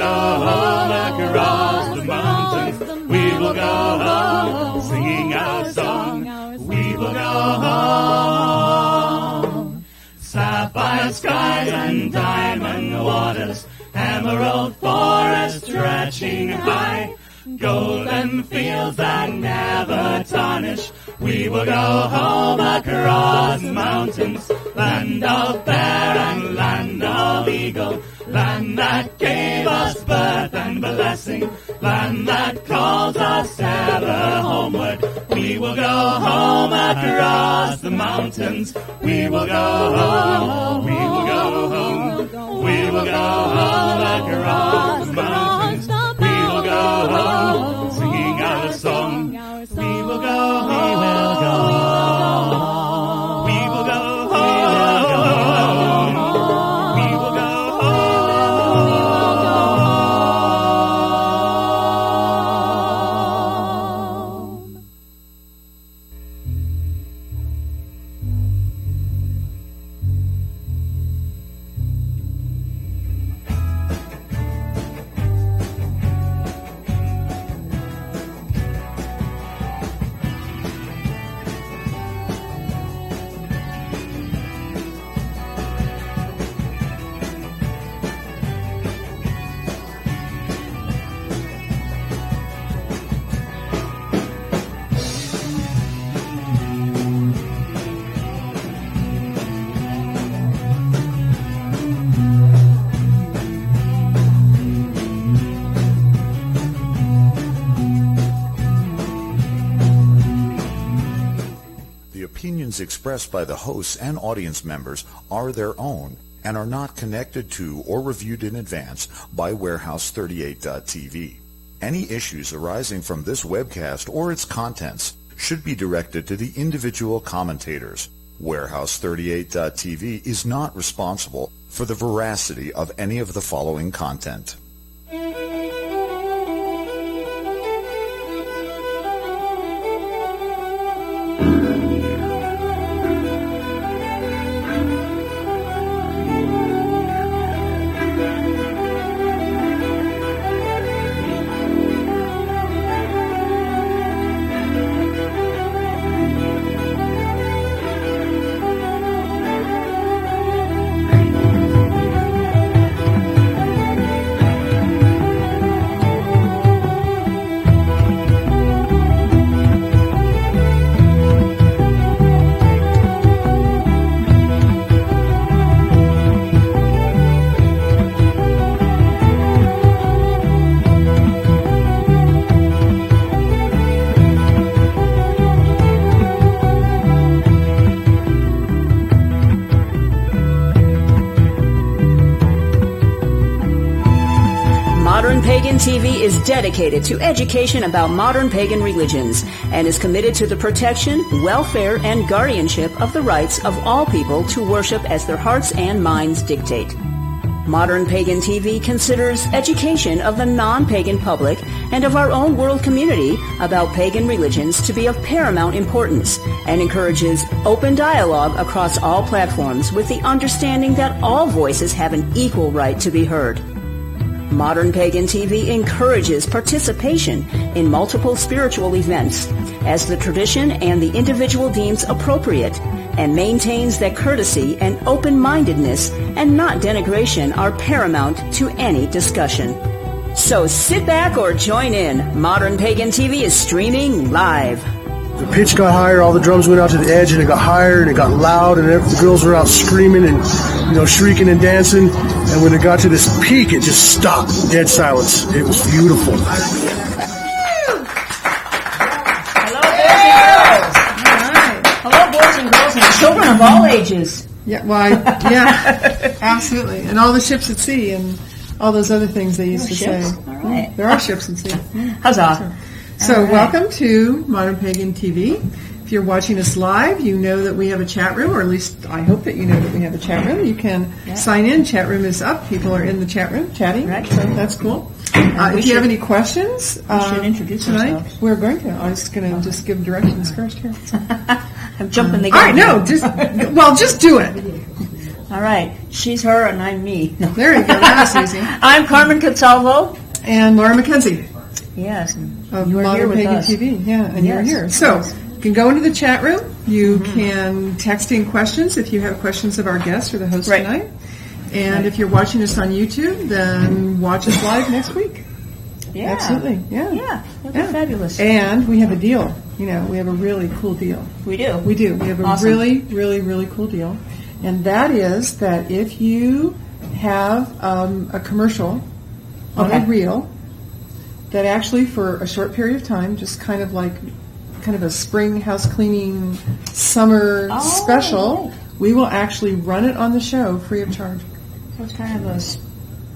go home across the mountains. We will go home singing our song. We will go home. Sapphire skies and diamond waters, emerald forest stretching high, golden fields that never tarnish. We will go home across mountains, land of bear and land of eagle, land that gave us birth and blessing, land that calls us ever homeward. We will go home across the mountains. We will go home. We will go home. We will go home across the mountains. We will go home singing our song. We will go home. We will go home. We will go home. We will go expressed by the hosts and audience members are their own and are not connected to or reviewed in advance by Warehouse38.tv. Any issues arising from this webcast or its contents should be directed to the individual commentators. Warehouse38.tv is not responsible for the veracity of any of the following content. Pagan TV is dedicated to education about modern pagan religions and is committed to the protection, welfare, and guardianship of the rights of all people to worship as their hearts and minds dictate. Modern Pagan TV considers education of the non-pagan public and of our own world community about pagan religions to be of paramount importance and encourages open dialogue across all platforms with the understanding that all voices have an equal right to be heard. Modern Pagan TV encourages participation in multiple spiritual events as the tradition and the individual deems appropriate and maintains that courtesy and open-mindedness and not denigration are paramount to any discussion. So sit back or join in. Modern Pagan TV is streaming live. The pitch got higher, all the drums went out to the edge, and it got higher, and it got loud, and the girls were out screaming and, shrieking and dancing. And when it got to this peak, it just stopped, dead silence. It was beautiful. Hello, boys and girls, and children of all ages. Yeah, absolutely. And all the ships at sea and all those other things they used to say. All right. There are ships at sea. Huzzah. So welcome to Modern Pagan TV. If you're watching us live, you know that we have a chat room, or at least I hope that you know that we have a chat room. You can sign in. Chat room is up. People are in the chat room chatting. Right. So that's cool. If you have any questions we should introduce tonight, ourselves. we're going to. I'm just going to just give directions first here. I'm jumping the All right, gun. no, just do it. All right. She's her and I'm me. No. There you go. That's easy. I'm Carmen Consalvo. And Laura McKenzie Yes. of You are Modern here with Pagan us. TV. Yeah, and Yes. you're here. So Yes. you can go into the chat room. You can text in questions if you have questions of our guest or the host Right. tonight. And if you're watching us on YouTube, then watch us live next week. Yeah. Absolutely. Yeah. Yeah. That'd be Yeah. fabulous. And we have a deal. You know, we have a really cool deal. We do. We do. We have a Awesome. really, really, really cool deal. And that is that if you have a commercial on Okay. a reel that actually for a short period of time, just kind of a spring house cleaning summer Oh, special, right. we will actually run it on the show free of charge. So it's kind of a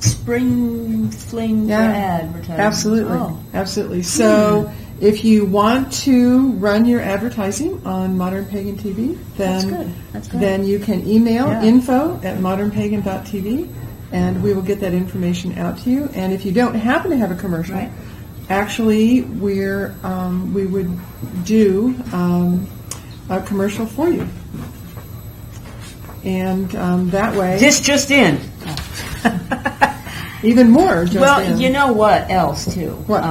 spring fling for advertising. Absolutely. Oh. Absolutely. So if you want to run your advertising on Modern Pagan TV, That's then good. That's good. then you can email Yeah. info@modernpagan.tv and we will get that information out to you. And if you don't happen to have a commercial, Right. actually we would do a commercial for you. And that way, This just in. even more. Just Well, in. you know what else too? What?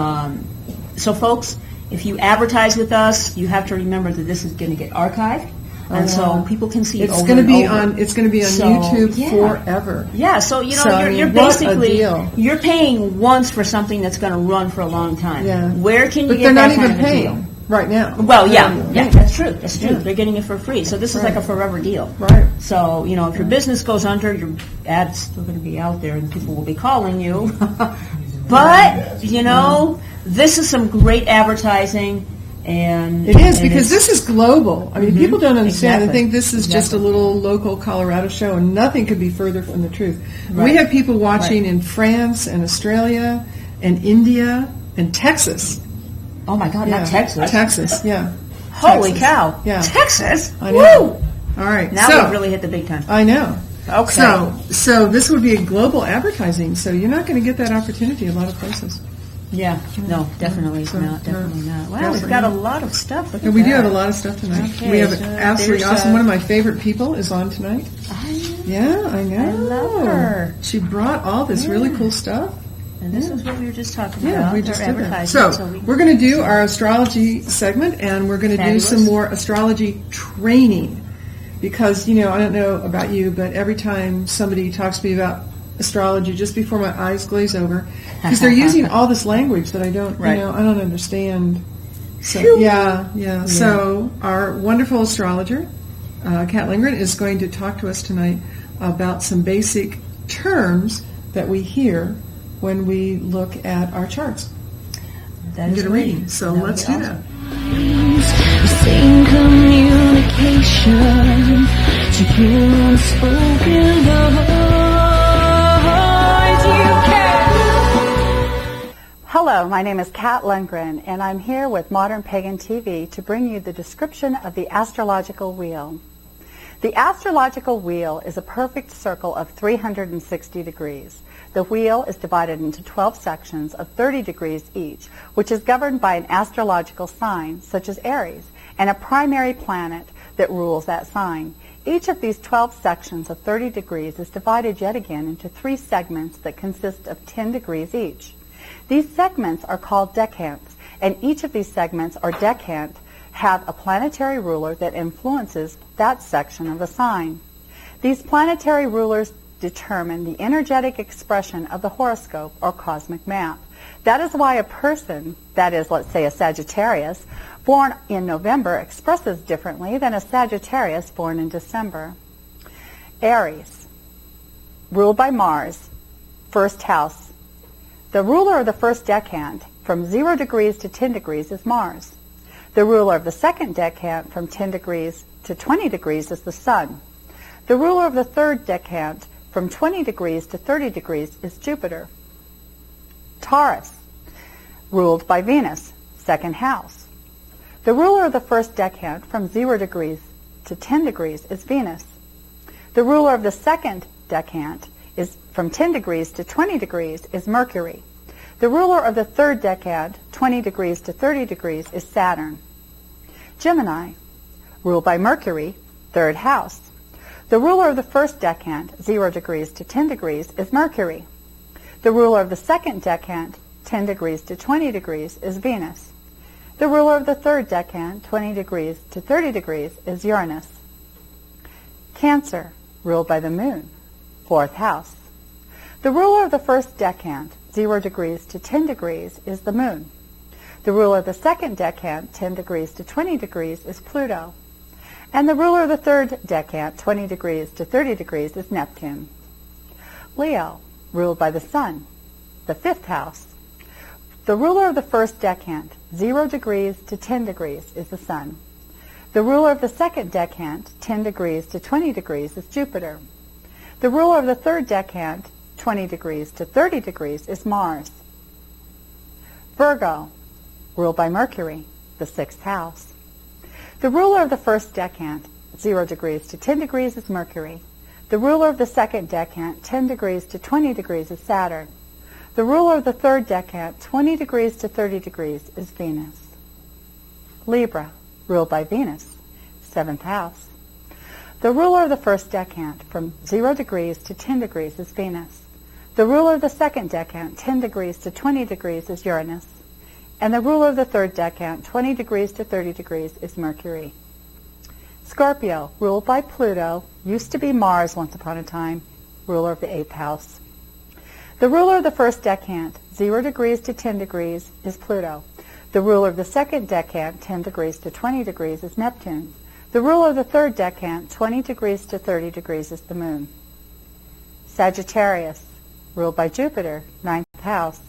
So, folks, if you advertise with us, you have to remember that this is going to get archived, and so people can see it It's over going to and be over. on. It's going to be on So, YouTube yeah. forever. Yeah, so you know So, I you're mean, what a basically deal. you're paying once for something that's going to run for a long time. Yeah. Where can you But get they're that not kind even of a paying deal? right now. Well, They're yeah, not even yeah, paying. that's true. That's true. Yeah. They're getting it for free. So this is like a forever deal. Right. So, you know, if your business goes under, your ad's still going to be out there and people will be calling you. But, you know, this is some great advertising. And It is and because it's- this is global. I mean, people don't understand. Exactly. They think this is just a Exactly. little local Colorado show, and nothing could be further from the truth. We Right. have people watching Right. in France and Australia and India and Texas. Oh, my God, Yeah. not Texas. Texas, yeah. Holy Texas. cow. Yeah. Texas? I know. Woo! All right. Now so, we've really hit the big time. I know. Okay. So this would be a global advertising. So you're not going to get that opportunity a lot of places. Yeah. No, definitely So, not. Definitely no. not. Wow, Yes, we've I got a know. lot of stuff. Look And at we do that. have a lot of stuff tonight. Okay, We have so absolutely there's, awesome. One of my favorite people is on tonight. I- Yeah, I know. I love her. She brought all this really cool stuff. And this is what we were just talking Yeah, about. we just our did that. advertising. So we- we're going to do our astrology segment, and we're going to do Fabulous. some more astrology training. Because, you know, I don't know about you, but every time somebody talks to me about astrology, just before my eyes glaze over, because they're using all this language that I don't, Right. you know, I don't understand. So, yeah. So our wonderful astrologer, Kat Lindgren, is going to talk to us tonight about some basic terms that we hear when we look at our charts. that is Get a great. reading. So That would let's be do awesome. that. Same communication to hear unspoken words you can. Hello, my name is Kat Lundgren, and I'm here with Modern Pagan TV to bring you the description of the astrological wheel. The astrological wheel is a perfect circle of 360 degrees. The wheel is divided into 12 sections of 30 degrees each, which is governed by an astrological sign, such as Aries, and a primary planet that rules that sign. Each of these 12 sections of 30 degrees is divided yet again into 3 segments that consist of 10 degrees each. These segments are called decants, and each of these segments or decant have a planetary ruler that influences that section of the sign. These planetary rulers determine the energetic expression of the horoscope or cosmic map. That is why a person, that is, let's say a Sagittarius, born in November expresses differently than a Sagittarius born in December. Aries, ruled by Mars, first house. The ruler of the first decant from 0 degrees to 10 degrees is Mars. The ruler of the second decant from 10 degrees to 20 degrees is the Sun. The ruler of the third decant from 20 degrees to 30 degrees is Jupiter. Taurus, ruled by Venus, second house. The ruler of the first decant from 0 degrees to 10 degrees is Venus. The ruler of the second decant is from 10 degrees to 20 degrees is Mercury. The ruler of the third decant, 20 degrees to 30 degrees, is Saturn. Gemini, ruled by Mercury, third house. The ruler of the first decant, 0 degrees to 10 degrees, is Mercury. The ruler of the second decant, 10 degrees to 20 degrees, is Venus. The ruler of the third decant, 20 degrees to 30 degrees, is Uranus. Cancer, ruled by the moon, 4th house. The ruler of the first decant, 0 degrees to 10 degrees, is the moon. The ruler of the second decant, 10 degrees to 20 degrees, is Pluto. And the ruler of the third decant, 20 degrees to 30 degrees, is Neptune. Leo, ruled by the sun, the 5th house. The ruler of the first decant, 0 degrees to 10 degrees, is the sun. The ruler of the second decant, 10 degrees to 20 degrees, is Jupiter. The ruler of the third decant, 20 degrees to 30 degrees, is Mars. Virgo, ruled by Mercury, the 6th house. The ruler of the first decant, 0 degrees to 10 degrees, is Mercury. The ruler of the second decant, 10 degrees to 20 degrees, is Saturn. The ruler of the third decant, 20 degrees to 30 degrees, is Venus. Libra, ruled by Venus, 7th house. The ruler of the first decant, from 0 degrees to 10 degrees, is Venus. The ruler of the second decant, 10 degrees to 20 degrees, is Uranus. And the ruler of the third decant, 20 degrees to 30 degrees, is Mercury. Scorpio, ruled by Pluto, used to be Mars once upon a time, ruler of the 8th house. The ruler of the first decant, 0 degrees to 10 degrees, is Pluto. The ruler of the second decant, 10 degrees to 20 degrees, is Neptune. The ruler of the third decant, 20 degrees to 30 degrees, is the moon. Sagittarius, ruled by Jupiter, 9th house.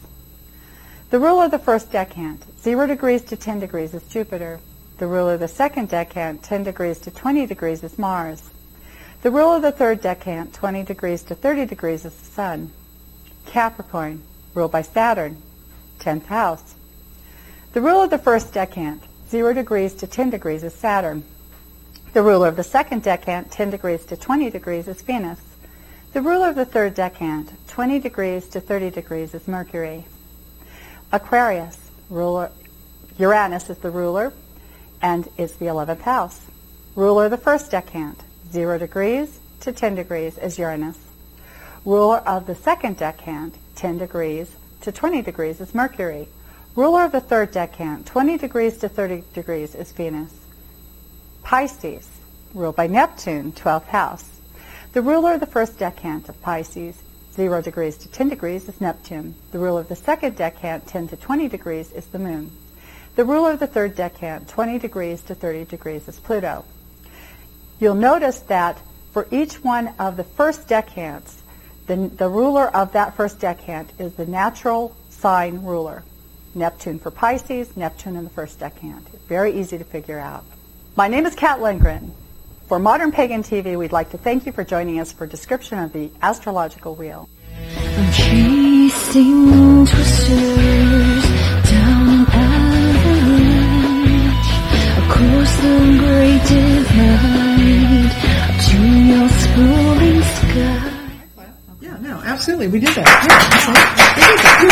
The ruler of the first decant, 0 degrees to 10 degrees, is Jupiter. The ruler of the second decant, 10 degrees to 20 degrees, is Mars. The ruler of the third decant, 20 degrees to 30 degrees, is the Sun. Capricorn, ruled by Saturn, 10th house. The ruler of the first decant, 0 degrees to 10 degrees, is Saturn. The ruler of the second decant, 10 degrees to 20 degrees, is Venus. The ruler of the third decant, 20 degrees to 30 degrees, is Mercury. Aquarius, Uranus is the ruler, and is the 11th house. Ruler of the first decant, 0 degrees to 10 degrees, is Uranus. Ruler of the second decant, 10 degrees to 20 degrees, is Mercury. Ruler of the third decant, 20 degrees to 30 degrees, is Venus. Pisces, ruled by Neptune, 12th house. The ruler of the first decant of Pisces, 0 degrees to 10 degrees, is Neptune. The ruler of the second decant, 10 to 20 degrees, is the moon. The ruler of the third decant, 20 degrees to 30 degrees, is Pluto. You'll notice that for each one of the first decants, the ruler of that first decant is the natural sign ruler. Neptune for Pisces, Neptune in the first decant. Very easy to figure out. My name is Kat Lindgren. For Modern Pagan TV, we'd like to thank you for joining us for a description of the astrological wheel. I'm chasing twisters down an avalanche across the great divide to your sprawling sky. Yeah, no, absolutely. We did that. Yeah, we did that.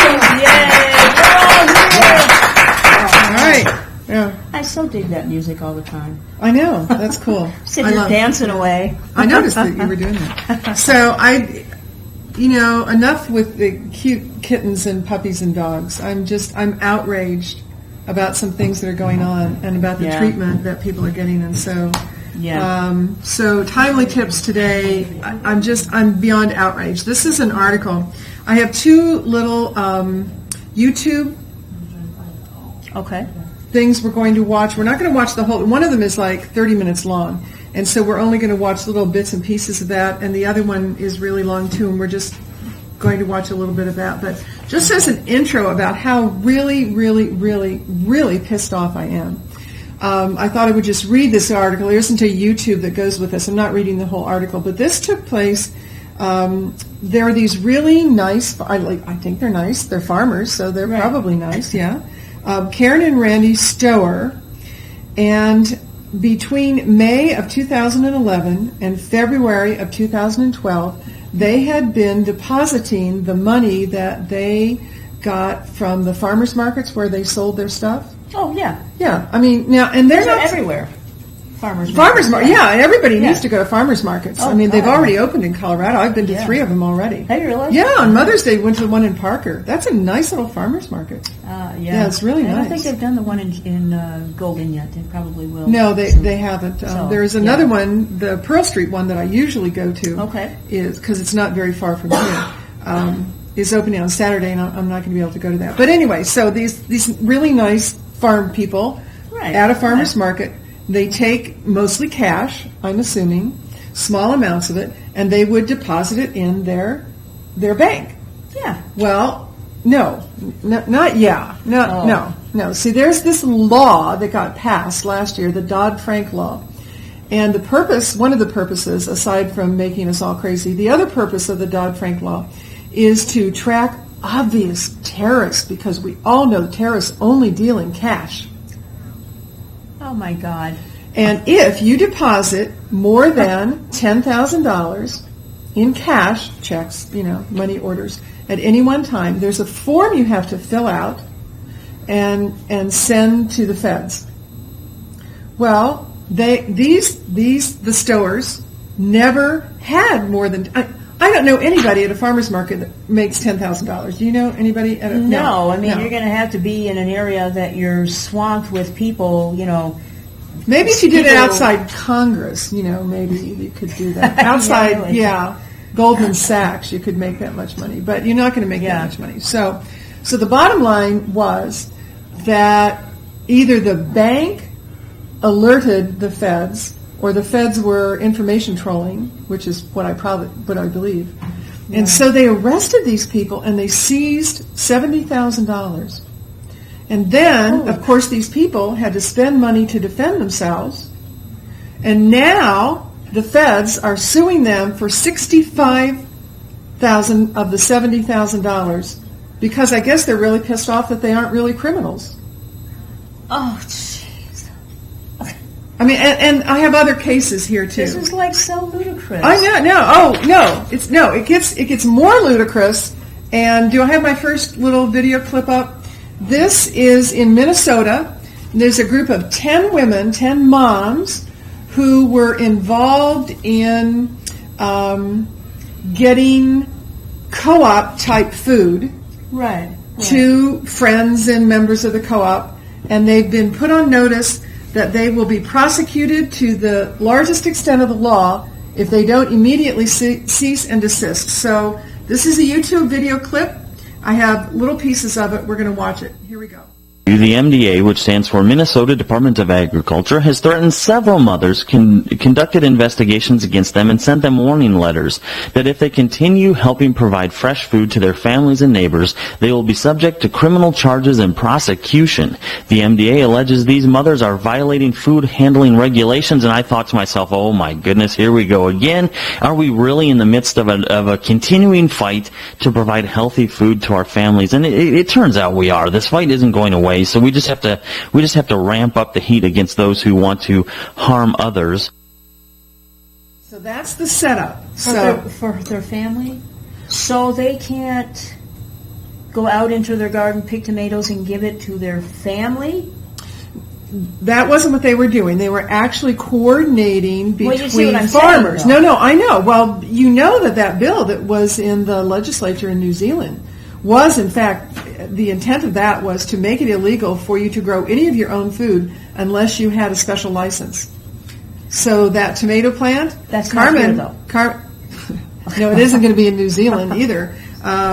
All right. Yeah. I so dig that music all the time. I know. That's cool. Sitting there dancing away. I noticed that you were doing that. So enough with the cute kittens and puppies and dogs. I'm outraged about some things that are going on and about the treatment that people are getting. And so, so timely tips today. I'm beyond outraged. This is an article. I have two little YouTube things we're going to watch. We're not going to watch the whole. One of them is like 30 minutes long, and so we're only going to watch little bits and pieces of that. And the other one is really long too, and we're just going to watch a little bit of that. But just as an intro about how really, really, really, really pissed off I am. I thought I would just read this article. There isn't a YouTube that goes with this. I'm not reading the whole article, but this took place. There are these really nice. I think they're nice. They're farmers, so they're probably nice. Yeah. Karen and Randy Stower, and between May of 2011 and February of 2012, they had been depositing the money that they got from the farmers markets where they sold their stuff. Oh, yeah. Yeah, I mean, now, and they're not everywhere. Farmers market. Yeah, and everybody needs to go to farmers markets. Oh, I mean, they've God. already opened in Colorado. I've been to 3 of them already. Have you really? Yeah, on Mother's Day, went to the one in Parker. That's a nice little farmers market. Yeah, it's really nice. I don't think they've done the one in Golden yet. They probably will. No, they haven't. So, there is another one, the Pearl Street one that I usually go to. Okay. Is because it's not very far from here. Is opening on Saturday, and I'm not going to be able to go to that. But anyway, so these really nice farm people at a farmer's market, they take mostly cash, I'm assuming, small amounts of it, and they would deposit it in their bank. Yeah. Well, no. See, there's this law that got passed last year, the Dodd-Frank law. And one of the purposes, aside from making us all crazy, the other purpose of the Dodd-Frank law is to track obvious terrorists, because we all know terrorists only deal in cash. Oh, my God. And if you deposit more than $10,000 in cash, checks, money orders, at any one time, there's a form you have to fill out and send to the feds. Well, the stowers never had more than... I don't know anybody at a farmer's market that makes $10,000. Do you know anybody? No. I mean, you're going to have to be in an area that you're swamped with people, Maybe if you did it outside Congress, maybe you could do that. Outside, Goldman Sachs, you could make that much money. But you're not going to make that much money. So the bottom line was that either the bank alerted the feds, or the feds were information trolling, which is what I believe. Yeah. And so they arrested these people and they seized $70,000. And then, of course, these people had to spend money to defend themselves. And now the feds are suing them for $65,000 of the $70,000 because I guess they're really pissed off that they aren't really criminals. Oh, jeez. I mean, and I have other cases here too. This is like so ludicrous. I know. It gets more ludicrous. And do I have my first little video clip up? This is in Minnesota. There's a group of 10 women, 10 moms, who were involved in getting co-op type food to friends and members of the co-op, and they've been put on notice that they will be prosecuted to the largest extent of the law if they don't immediately cease and desist. So this is a YouTube video clip. I have little pieces of it. We're going to watch it. Here we go. The MDA, which stands for Minnesota Department of Agriculture, has threatened several mothers, conducted investigations against them, and sent them warning letters that if they continue helping provide fresh food to their families and neighbors, they will be subject to criminal charges and prosecution. The MDA alleges these mothers are violating food handling regulations, and I thought to myself, oh my goodness, here we go again. Are we really in the midst of a continuing fight to provide healthy food to our families? And it turns out we are. This fight isn't going away. So we just have to ramp up the heat against those who want to harm others. So that's the setup. For their family, so they can't go out into their garden, pick tomatoes, and give it to their family. That wasn't what they were doing. They were actually coordinating between you see what I'm farmers. Saying, No, I know. Well, you know that bill that was in the legislature in New Zealand was, in fact, the intent of that was to make it illegal for you to grow any of your own food unless you had a special license. So that tomato plant, that's Carmen, not here, though. No, it isn't going to be in New Zealand either,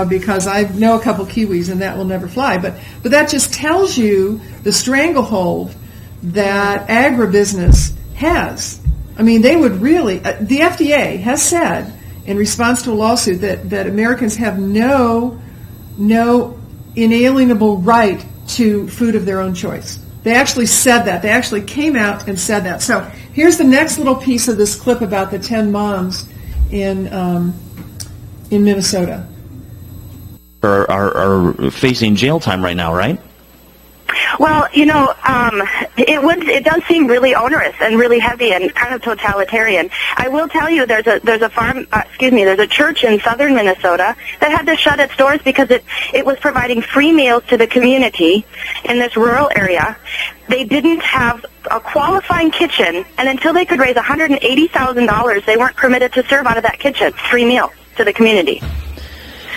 because I know a couple Kiwis and that will never fly. But that just tells you the stranglehold that agribusiness has. I mean, they would really. The FDA has said in response to a lawsuit that Americans have no inalienable right to food of their own choice. They actually said that. They actually came out and said that. So here's the next little piece of this clip about the 10 moms in Minnesota. Are facing jail time right now, right? Well, it does seem really onerous and really heavy and kind of totalitarian. I will tell you, there's a church in southern Minnesota that had to shut its doors because it was providing free meals to the community in this rural area. They didn't have a qualifying kitchen, and until they could raise $180,000, they weren't permitted to serve out of that kitchen 3 meals to the community.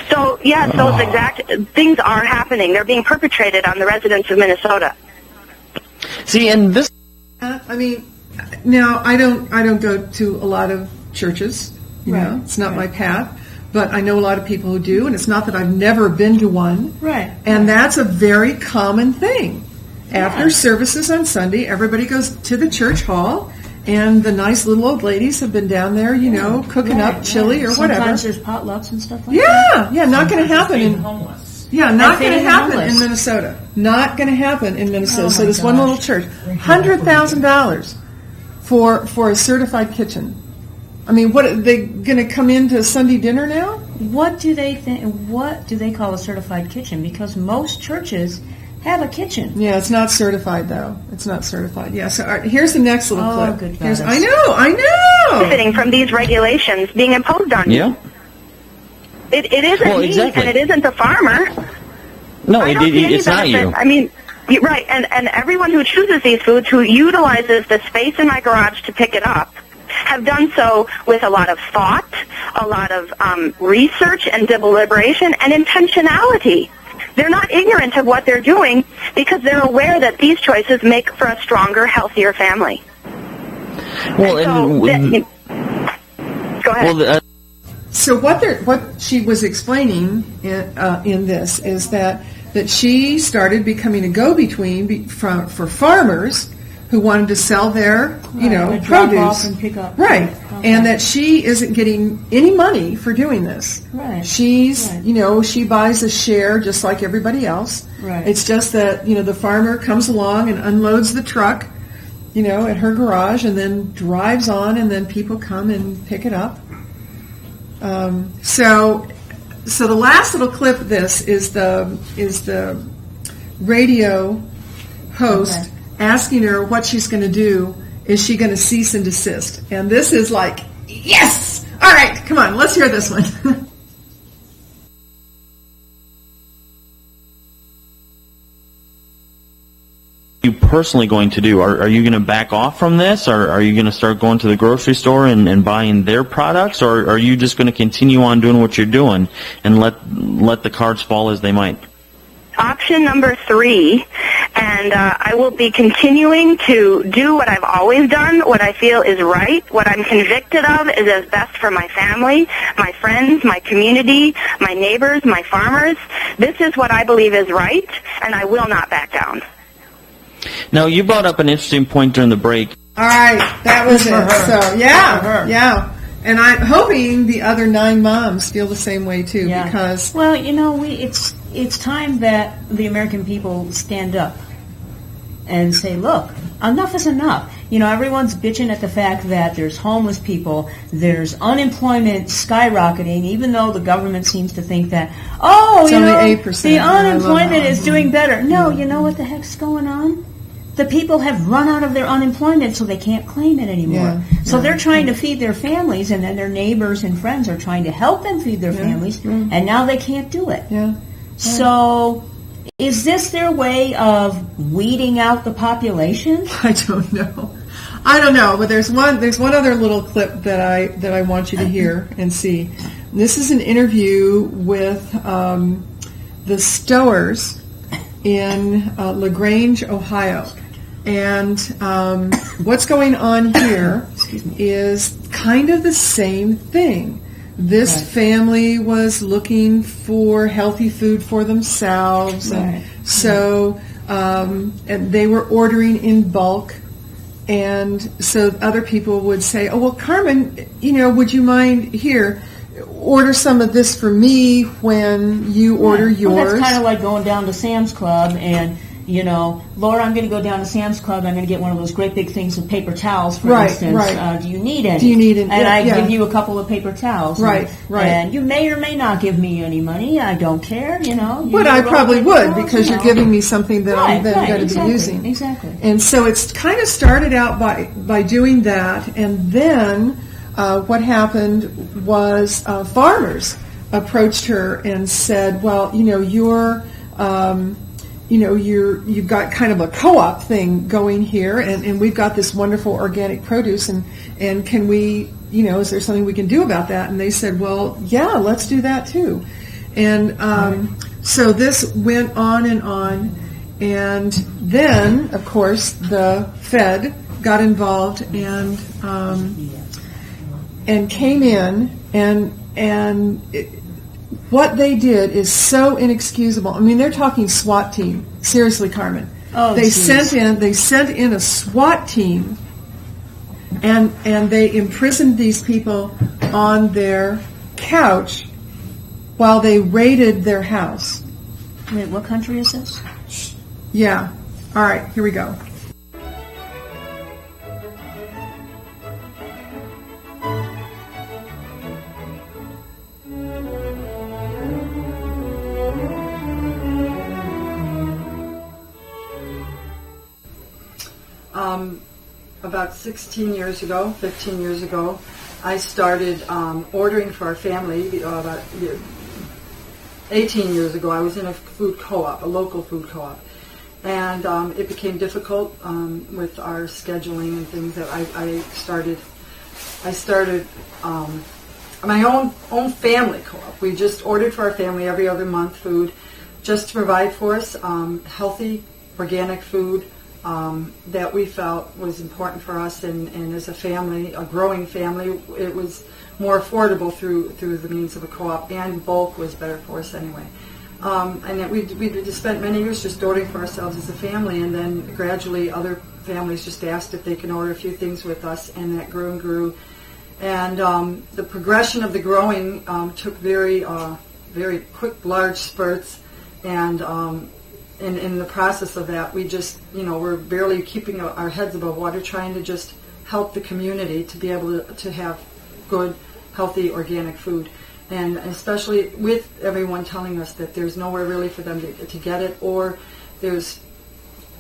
So, yes, those exact things are happening. They're being perpetrated on the residents of Minnesota. See, and this... I mean, now I don't go to a lot of churches. You know, it's not my path. But I know a lot of people who do, and it's not that I've never been to one. Right. And that's a very common thing. After services on Sunday, everybody goes to the church hall, and the nice little old ladies have been down there, you know, cooking up chili or whatever. Sometimes there's potlucks and stuff like that. Yeah, not going to happen in homeless. Yeah, not going to happen homeless. in Minnesota. Not going to happen in Minnesota. Oh So my this one gosh. little church, $100,000 for a certified kitchen. I mean, what are they going to come into Sunday dinner now? What do they think? What do they call a certified kitchen? Because most churches have a kitchen. Yeah, it's not certified though. It's not certified. Yeah. So here's the next little clip. Good Here's, goddess. I know. Benefiting from these regulations being imposed on you. Yeah. It isn't Well, me, exactly. and it isn't the farmer. No, I don't see any it's not benefit. you. I mean, right, and everyone who chooses these foods, who utilizes the space in my garage to pick it up, have done so with a lot of thought, a lot of research and deliberation and intentionality. They're not ignorant of what they're doing because they're aware that these choices make for a stronger, healthier family. Well, Go ahead. well, So what she was explaining in this is that she started becoming a go-between for farmers who wanted to sell their Drop produce, off and pick up. right? Okay. And that she isn't getting any money for doing this. Right. She's Right. she buys a share just like everybody else. Right. It's just that the farmer comes along and unloads the truck, at her garage, and then drives on, and then people come and pick it up. So the last little clip of this is the radio host asking her what she's going to do. Is she going to cease and desist? And this is like, yes! All right, come on, let's hear this one. you personally going to do? Are you going to back off from this? Or are you going to start going to the grocery store and buying their products? Or are you just going to continue on doing what you're doing and let the cards fall as they might? Option number 3, and I will be continuing to do what I've always done, what I feel is right, what I'm convicted of is as best for my family, my friends, my community, my neighbors, my farmers. This is what I believe is right, and I will not back down. Now, you brought up an interesting point during the break. All right, that was it. So, yeah. And I'm hoping the other 9 moms feel the same way, too, because... Well, it's time that the American people stand up and say, look, enough is enough. Everyone's bitching at the fact that there's homeless people, there's unemployment skyrocketing, even though the government seems to think that, it's only 8%. The unemployment is doing better. No, you know what the heck's going on? The people have run out of their unemployment, so they can't claim it anymore. So they're trying to feed their families, and then their neighbors and friends are trying to help them feed their families, and now they can't do it. So is this their way of weeding out the population? I don't know, but there's one other little clip that I want you to hear and see. This is an interview with the Stowers in LaGrange, Ohio. And what's going on here is kind of the same thing. This family was looking for healthy food for themselves, and so and they were ordering in bulk. And so other people would say, "Oh well, Carmen, would you mind order some of this for me when you order yours?" Well, that's kind of like going down to Sam's Club and, Laura, I'm going to go down to Sam's Club. I'm going to get one of those great big things of paper towels, for instance. Do you need any? And I give you a couple of paper towels. Right. And you may or may not give me any money. I don't care, But I probably would, because you're giving me something that I'm then going to be using. Exactly. And so it's kind of started out by doing that, and then what happened was farmers approached her and said, well, you've got kind of a co-op thing going here, and we've got this wonderful organic produce, and can we, is there something we can do about that? And they said, well, yeah, let's do that too. And so this went on, and then, of course, the Fed got involved and came in, and what they did is so inexcusable. I mean, they're talking SWAT team. Seriously, Carmen. Oh, they geez. sent in a SWAT team, and they imprisoned these people on their couch while they raided their house. Wait, what country is this? Yeah. All right, here we go. About 15 years ago, I started ordering for our family. About 18 years ago, I was in a food co-op, a local food co-op. And it became difficult with our scheduling and things that I started my own family co-op. We just ordered for our family every other month food just to provide for us healthy, organic food that we felt was important for us, and as a family, a growing family, it was more affordable through the means of a co-op, and bulk was better for us anyway. And we just spent many years just ordering for ourselves as a family, and then gradually other families just asked if they can order a few things with us, and that grew and grew. And the progression of the growing took very quick, large spurts, and in the process of that, we just, we're barely keeping our heads above water, trying to just help the community to be able to have good, healthy, organic food. And especially with everyone telling us that there's nowhere really for them to get it, or there's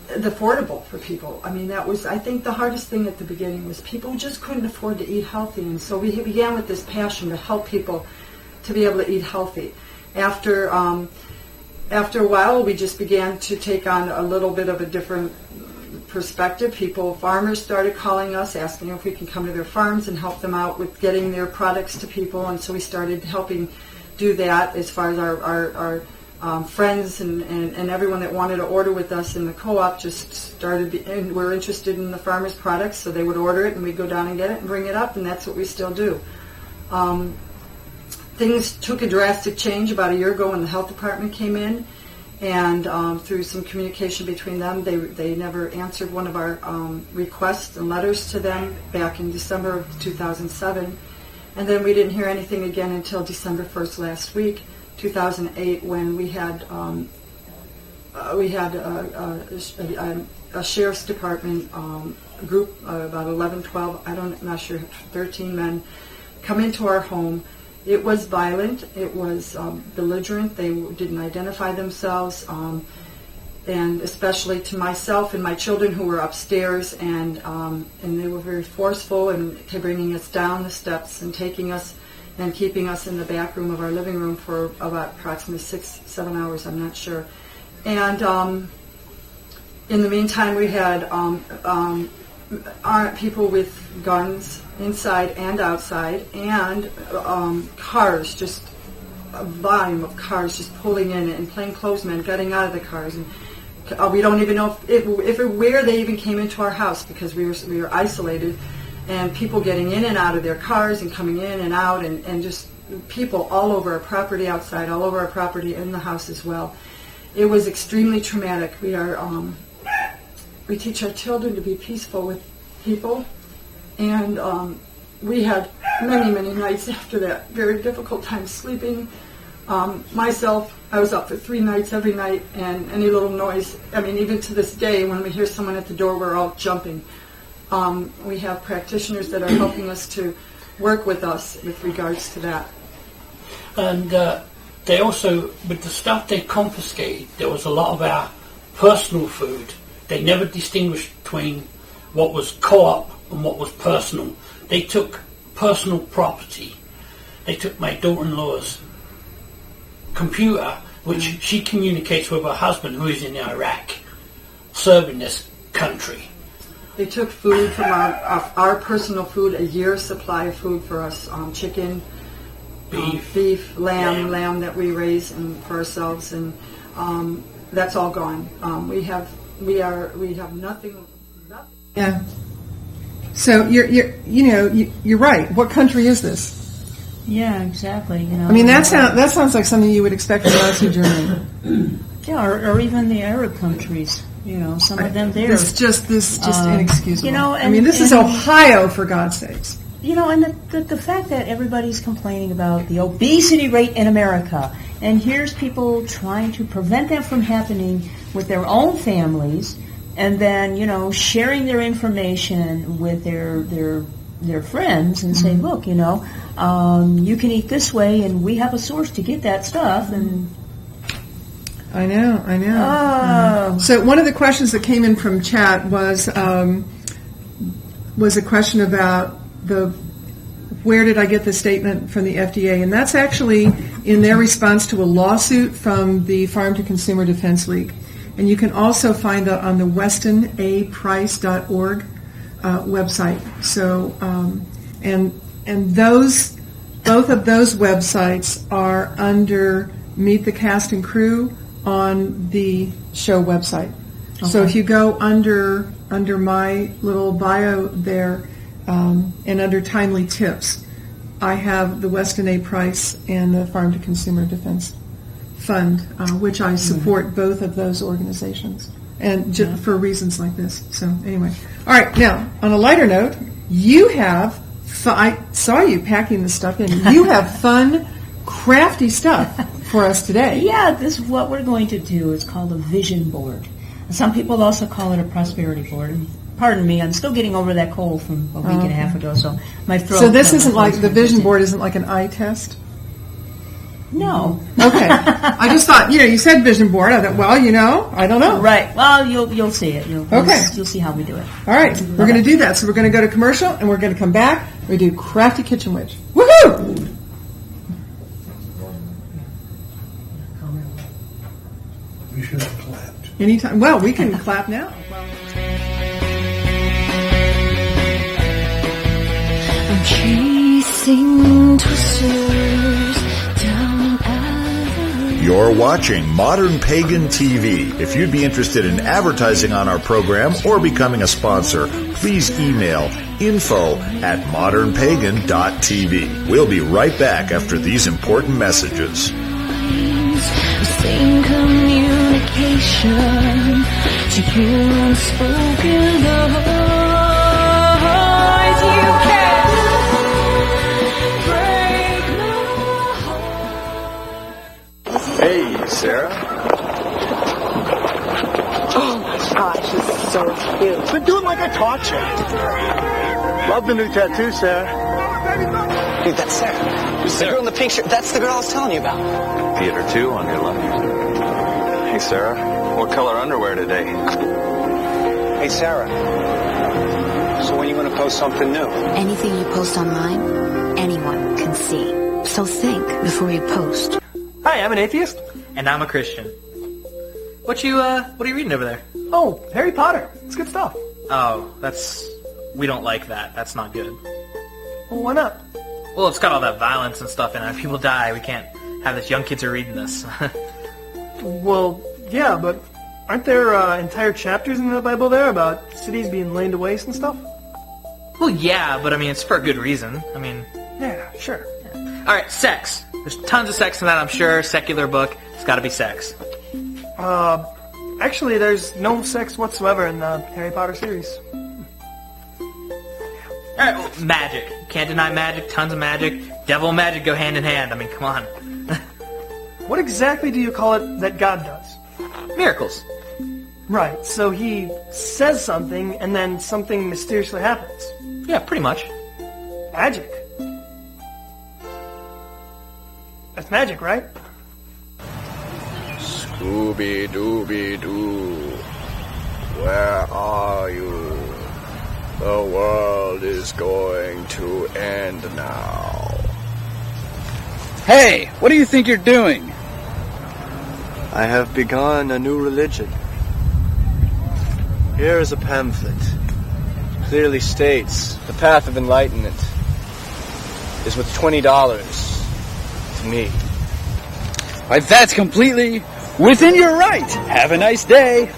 affordable for people. I mean, that was, I think, the hardest thing at the beginning was people just couldn't afford to eat healthy. And so we began with this passion to help people to be able to eat healthy. After a while, we just began to take on a little bit of a different perspective. Farmers started calling us, asking if we can come to their farms and help them out with getting their products to people. And so we started helping do that as far as our friends and everyone that wanted to order with us in the co-op just started, and were interested in the farmers' products, so they would order it and we'd go down and get it and bring it up, and that's what we still do. Things took a drastic change about a year ago when the health department came in, and through some communication between them, they never answered one of our requests and letters to them back in December of 2007. And then we didn't hear anything again until December 1st last week, 2008, when we had a sheriff's department group, about 11, 12, I'm not sure, 13 men, come into our home. It was violent. It was belligerent. They didn't identify themselves, and especially to myself and my children who were upstairs, and they were very forceful and bringing us down the steps and taking us and keeping us in the back room of our living room for about approximately 6-7 hours. I'm not sure. And in the meantime, we had people with guns inside and outside, and cars, just a volume of cars just pulling in, and plainclothesmen getting out of the cars. And we don't even know where they even came into our house, because we were isolated, and people getting in and out of their cars and coming in and out, and just people all over our property outside, all over our property in the house as well. It was extremely traumatic. We teach our children to be peaceful with people, and we had many, many nights after that, very difficult time sleeping. Myself, I was up for 3 nights every night, and any little noise, I mean, even to this day, when we hear someone at the door, we're all jumping. We have practitioners that are helping us to work with us with regards to that. And they also, with the stuff they confiscated, there was a lot of our personal food. They never distinguished between what was co-op and what was personal. They took personal property. They took my daughter-in-law's computer, which she communicates with her husband, who is in Iraq, serving this country. They took food from our personal food, a year's supply of food for us, chicken, beef, lamb that we raise and for ourselves, and that's all gone. We have nothing. Yeah. So you're right. What country is this? Yeah, exactly. You know. I mean, that sounds like something you would expect from Nazi Germany. Yeah, or even the Arab countries. You know, some of them there. This is just inexcusable. You know, I mean, this is Ohio, for God's sakes. You know, and the fact that everybody's complaining about the obesity rate in America, and here's people trying to prevent that from happening with their own families, and then, you know, sharing their information with their friends and say, look, you know, you can eat this way, and we have a source to get that stuff, and... I know. Oh. So one of the questions that came in from chat was a question about where did I get the statement from the FDA, and that's actually in their response to a lawsuit from the Farm to Consumer Defense League. And you can also find that on the WestonAPrice.org website. So and both of those websites are under Meet the Cast and Crew on the show website. Okay. So if you go under my little bio there and under Timely Tips, I have the Weston A. Price and the Farm to Consumer Defense Fund, which I support both of those organizations, and for reasons like this. So anyway, all right. Now, on a lighter note, you have. I saw you packing the stuff in. You have fun, crafty stuff for us today. Yeah, this is what we're going to do. It's called a vision board. Some people also call it a prosperity board. And pardon me, I'm still getting over that cold from a week and a half ago, so my throat. So this isn't like the vision board isn't like an eye test? No. Okay. I just thought, you said vision board. I thought, well, I don't know. Right. Well, you'll see it. You'll see how we do it. All right. We're going to do that. So we're going to go to commercial, and we're going to come back. We do Crafty Kitchen Witch. Woohoo! We should have clapped. Anytime. Well, we can clap now. I'm chasing twisters down Avenue. You're watching Modern Pagan TV. If you'd be interested in advertising on our program or becoming a sponsor, please email info@modernpagan.tv. We'll be right back after these important messages. Same communication to your unspoken lies. You can't break my heart. Hey, Sarah. Oh my gosh, she's so cute. Been doing like I taught you. Love the new tattoo, Sarah. Dude, that's Sarah. The girl in the pink shirt. That's the girl I was telling you about. Theater 2 on your left. Hey, Sarah. What color underwear today? Hey, Sarah. So when are you going to post something new? Anything you post online, anyone can see. So think before you post. Hi, I'm an atheist. And I'm a Christian. What are you reading over there? Oh, Harry Potter. It's good stuff. Oh, we don't like that. That's not good. Well, why not? Well, it's got all that violence and stuff in it. If people die, we can't have this. Young kids are reading this. Well, yeah, but aren't there entire chapters in the Bible there about cities being laid to waste and stuff? Well, yeah, but I mean, it's for a good reason. I mean... Yeah, sure. Yeah. All right, sex. There's tons of sex in that, I'm sure. Secular book. It's got to be sex. Actually, there's no sex whatsoever in the Harry Potter series. All right, well, magic. Can't deny magic. Tons of magic. Devil and magic go hand in hand. I mean, come on. What exactly do you call it that God does? Miracles. Right, so he says something, and then something mysteriously happens. Yeah, pretty much. Magic. That's magic, right? Scooby-Dooby-Doo, where are you? The world is going to end now. Hey, what do you think you're doing? I have begun a new religion. Here is a pamphlet. It clearly states the path of enlightenment is with $20 to me. Why, that's completely within your right. Have a nice day.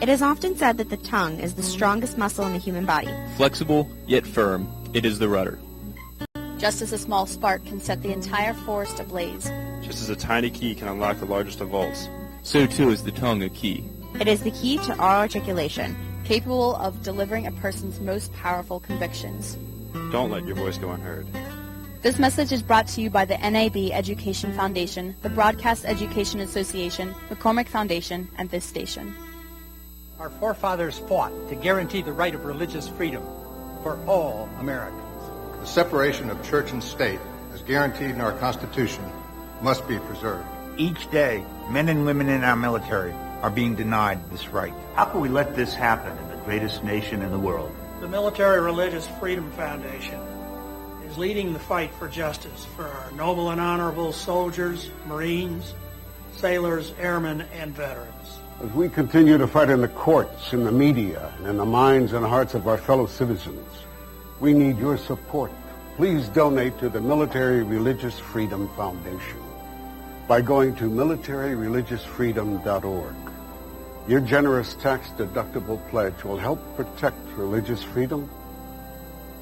It is often said that the tongue is the strongest muscle in the human body. Flexible, yet firm, it is the rudder. Just as a small spark can set the entire forest ablaze. Just as a tiny key can unlock the largest of vaults. So too is the tongue a key. It is the key to all articulation. Capable of delivering a person's most powerful convictions. Don't let your voice go unheard. This message is brought to you by the NAB Education Foundation, the Broadcast Education Association, McCormick Foundation, and this station. Our forefathers fought to guarantee the right of religious freedom for all Americans. The separation of church and state, as guaranteed in our Constitution, must be preserved. Each day, men and women in our military are being denied this right. How can we let this happen in the greatest nation in the world? The Military Religious Freedom Foundation is leading the fight for justice for our noble and honorable soldiers, Marines, sailors, airmen, and veterans. As we continue to fight in the courts, in the media, and in the minds and hearts of our fellow citizens, we need your support. Please donate to the Military Religious Freedom Foundation by going to militaryreligiousfreedom.org. Your generous tax-deductible pledge will help protect religious freedom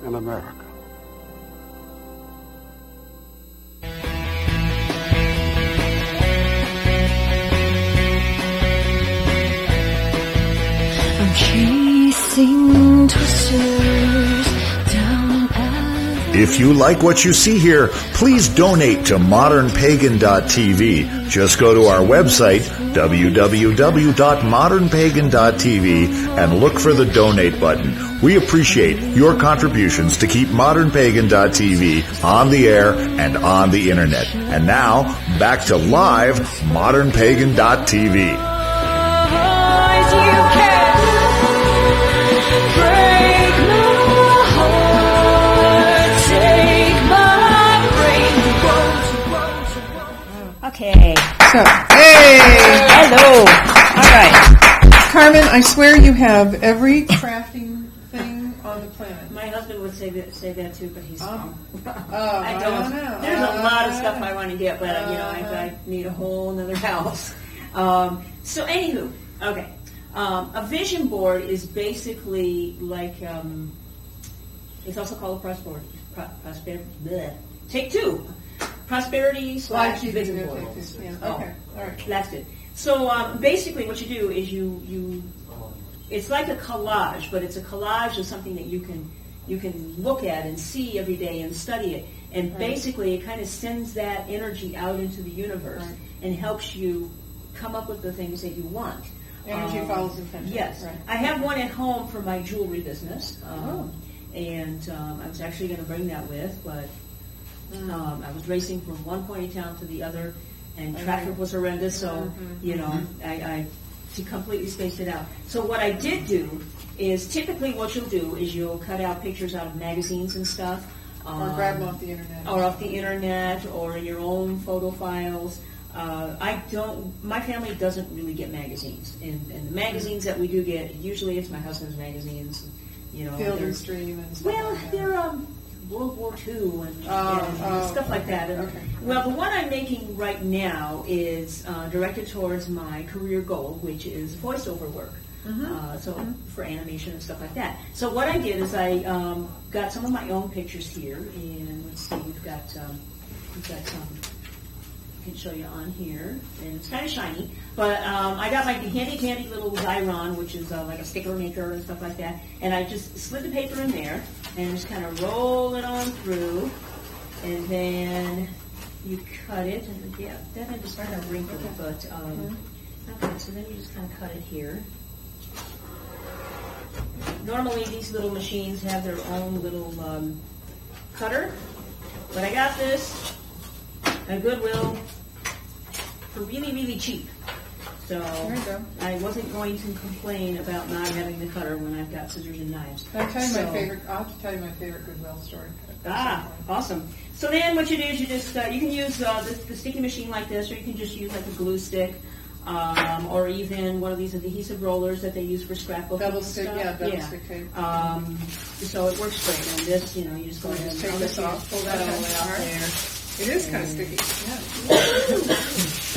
in America. I'm chasing twisters down If you like what you see here, please donate to modernpagan.tv. Just go to our website, www.modernpagan.tv, and look for the donate button. We appreciate your contributions to keep modernpagan.tv on the air and on the internet. And now, back to live modernpagan.tv. Okay. So, hey! Hello. All right. Carmen, I swear you have every crafting thing on the planet. My husband would say that too, but he's wrong. I don't know. There's a lot of stuff I want to get, but I need a whole other house. So anywho, okay. A vision board is basically like it's also called a prosperity. Take two. Prosperity / vision board. Yeah. Okay. All right. That's it. So basically, what you do is you it's like a collage, but it's a collage of something that you can look at and see every day and study it. And Right. basically, it kind of sends that energy out into the universe Right. and helps you come up with the things that you want. Energy follows intention. Yes. Right. I have one at home for my jewelry business. Oh. And I was actually going to bring that with, but I was racing from one point in town to the other, and traffic was horrendous, so, I completely spaced it out. So what I did do is, typically what you'll do is you'll cut out pictures out of magazines and stuff. Or grab them off the internet. Or off the internet, or in your own photo files. My family doesn't really get magazines. And the magazines that we do get, usually it's my husband's magazines. Field and Stream and stuff. Well, they're World War II and stuff like that. And, well, the one I'm making right now is directed towards my career goal, which is voiceover work. For animation and stuff like that. So what I did is I got some of my own pictures here, and let's see, we've got some. I can show you on here, and it's kind of shiny. But I got my handy little Xyron, which is like a sticker maker and stuff like that. And I just slid the paper in there and just kind of roll it on through, and then you cut it. And yeah, that had to start out wrinkled, but okay. So then you just kind of cut it here. Normally, these little machines have their own little cutter, but I got this at Goodwill for really, really cheap. So There you go. I wasn't going to complain about not having the cutter when I've got scissors and knives. I'll tell you So- my favorite. I'll have to tell you my favorite Goodwill story. Awesome. So then what you do is you just, you can use the sticky machine like this, or you can just use like a glue stick, or even one of these adhesive rollers that they use for scrapbooking. Double and stick, stuff. yeah, double stick tape. So it works great. And this, you just go ahead and Take I'll this let you off. pull that all the way off Alright. there. It is kind of sticky.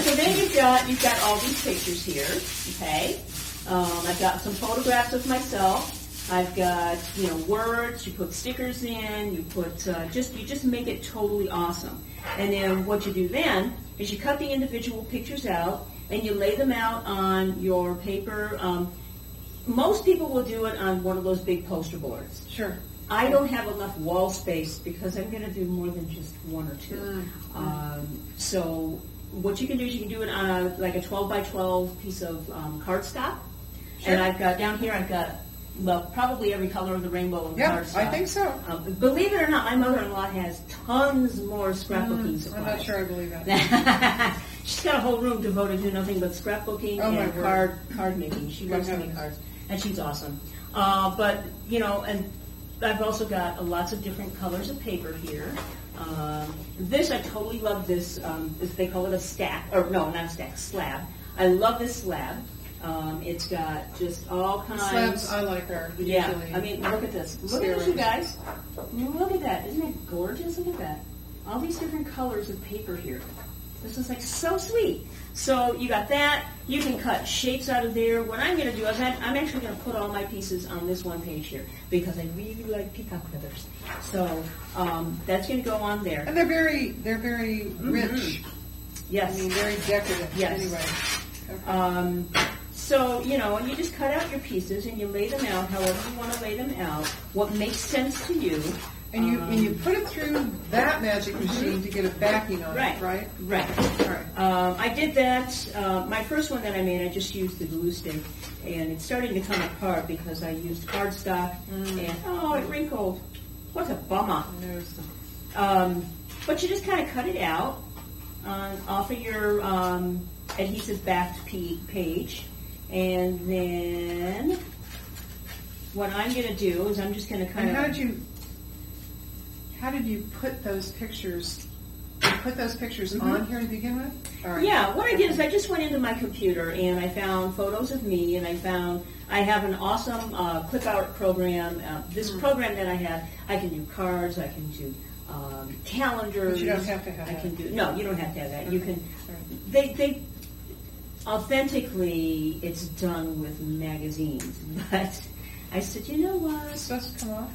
So then you've got all these pictures here, okay? I've got some photographs of myself. I've got, words, you put stickers in, you put, you just make it totally awesome. And then what you do then is you cut the individual pictures out and you lay them out on your paper. Most people will do it on one of those big poster boards. Sure. I don't have enough wall space because I'm going to do more than just one or two. So what you can do is you can do it on a 12 by 12 piece of cardstock. Sure. And I've got, down here I've got, probably every color of the rainbow in Yeah, cardstock. I think so. Believe it or not, my mother-in-law has tons more scrapbooking supplies. I'm not sure I believe that. She's got a whole room devoted to nothing but scrapbooking Oh, my and word. card making. She Good loves to make heavens. cards, and she's awesome. But and I've also got lots of different colors of paper here. This, I totally love this. They call it a stack, or no, not a stack, slab. I love this slab. It's got just all kinds. Slabs I like are Yeah, usually I mean, look at this. Look at this, you guys. Look at that. Isn't it gorgeous? Look at that. All these different colors of paper here. This is so sweet. So you got that. You can cut shapes out of there. What I'm going to do is I'm actually going to put all my pieces on this one page here because I really like peacock feathers. So that's going to go on there. And they're very rich. Yes. I mean, very decorative. Yes. Anyway. So, and you just cut out your pieces and you lay them out however you want to lay them out, what makes sense to you. And you put it through that magic machine to get a backing on it, right? Right. All right. I did that. My first one that I made, I just used the glue stick, and it's starting to come apart because I used cardstock, and it wrinkled. What a bummer. But you just kind of cut it out off of your adhesive backed page, and then what I'm going to do is I'm just going to kind of. How did you put those pictures? You put those pictures on here to begin with? All right. Yeah, what I did is I just went into my computer and I found photos of me, and I have an awesome clip art program. This program that I have, I can do cards, I can do calendars. But you don't have to have that. No, you don't have to have that. You can. They authentically, it's done with magazines, but I said, you know what? It's supposed to come off.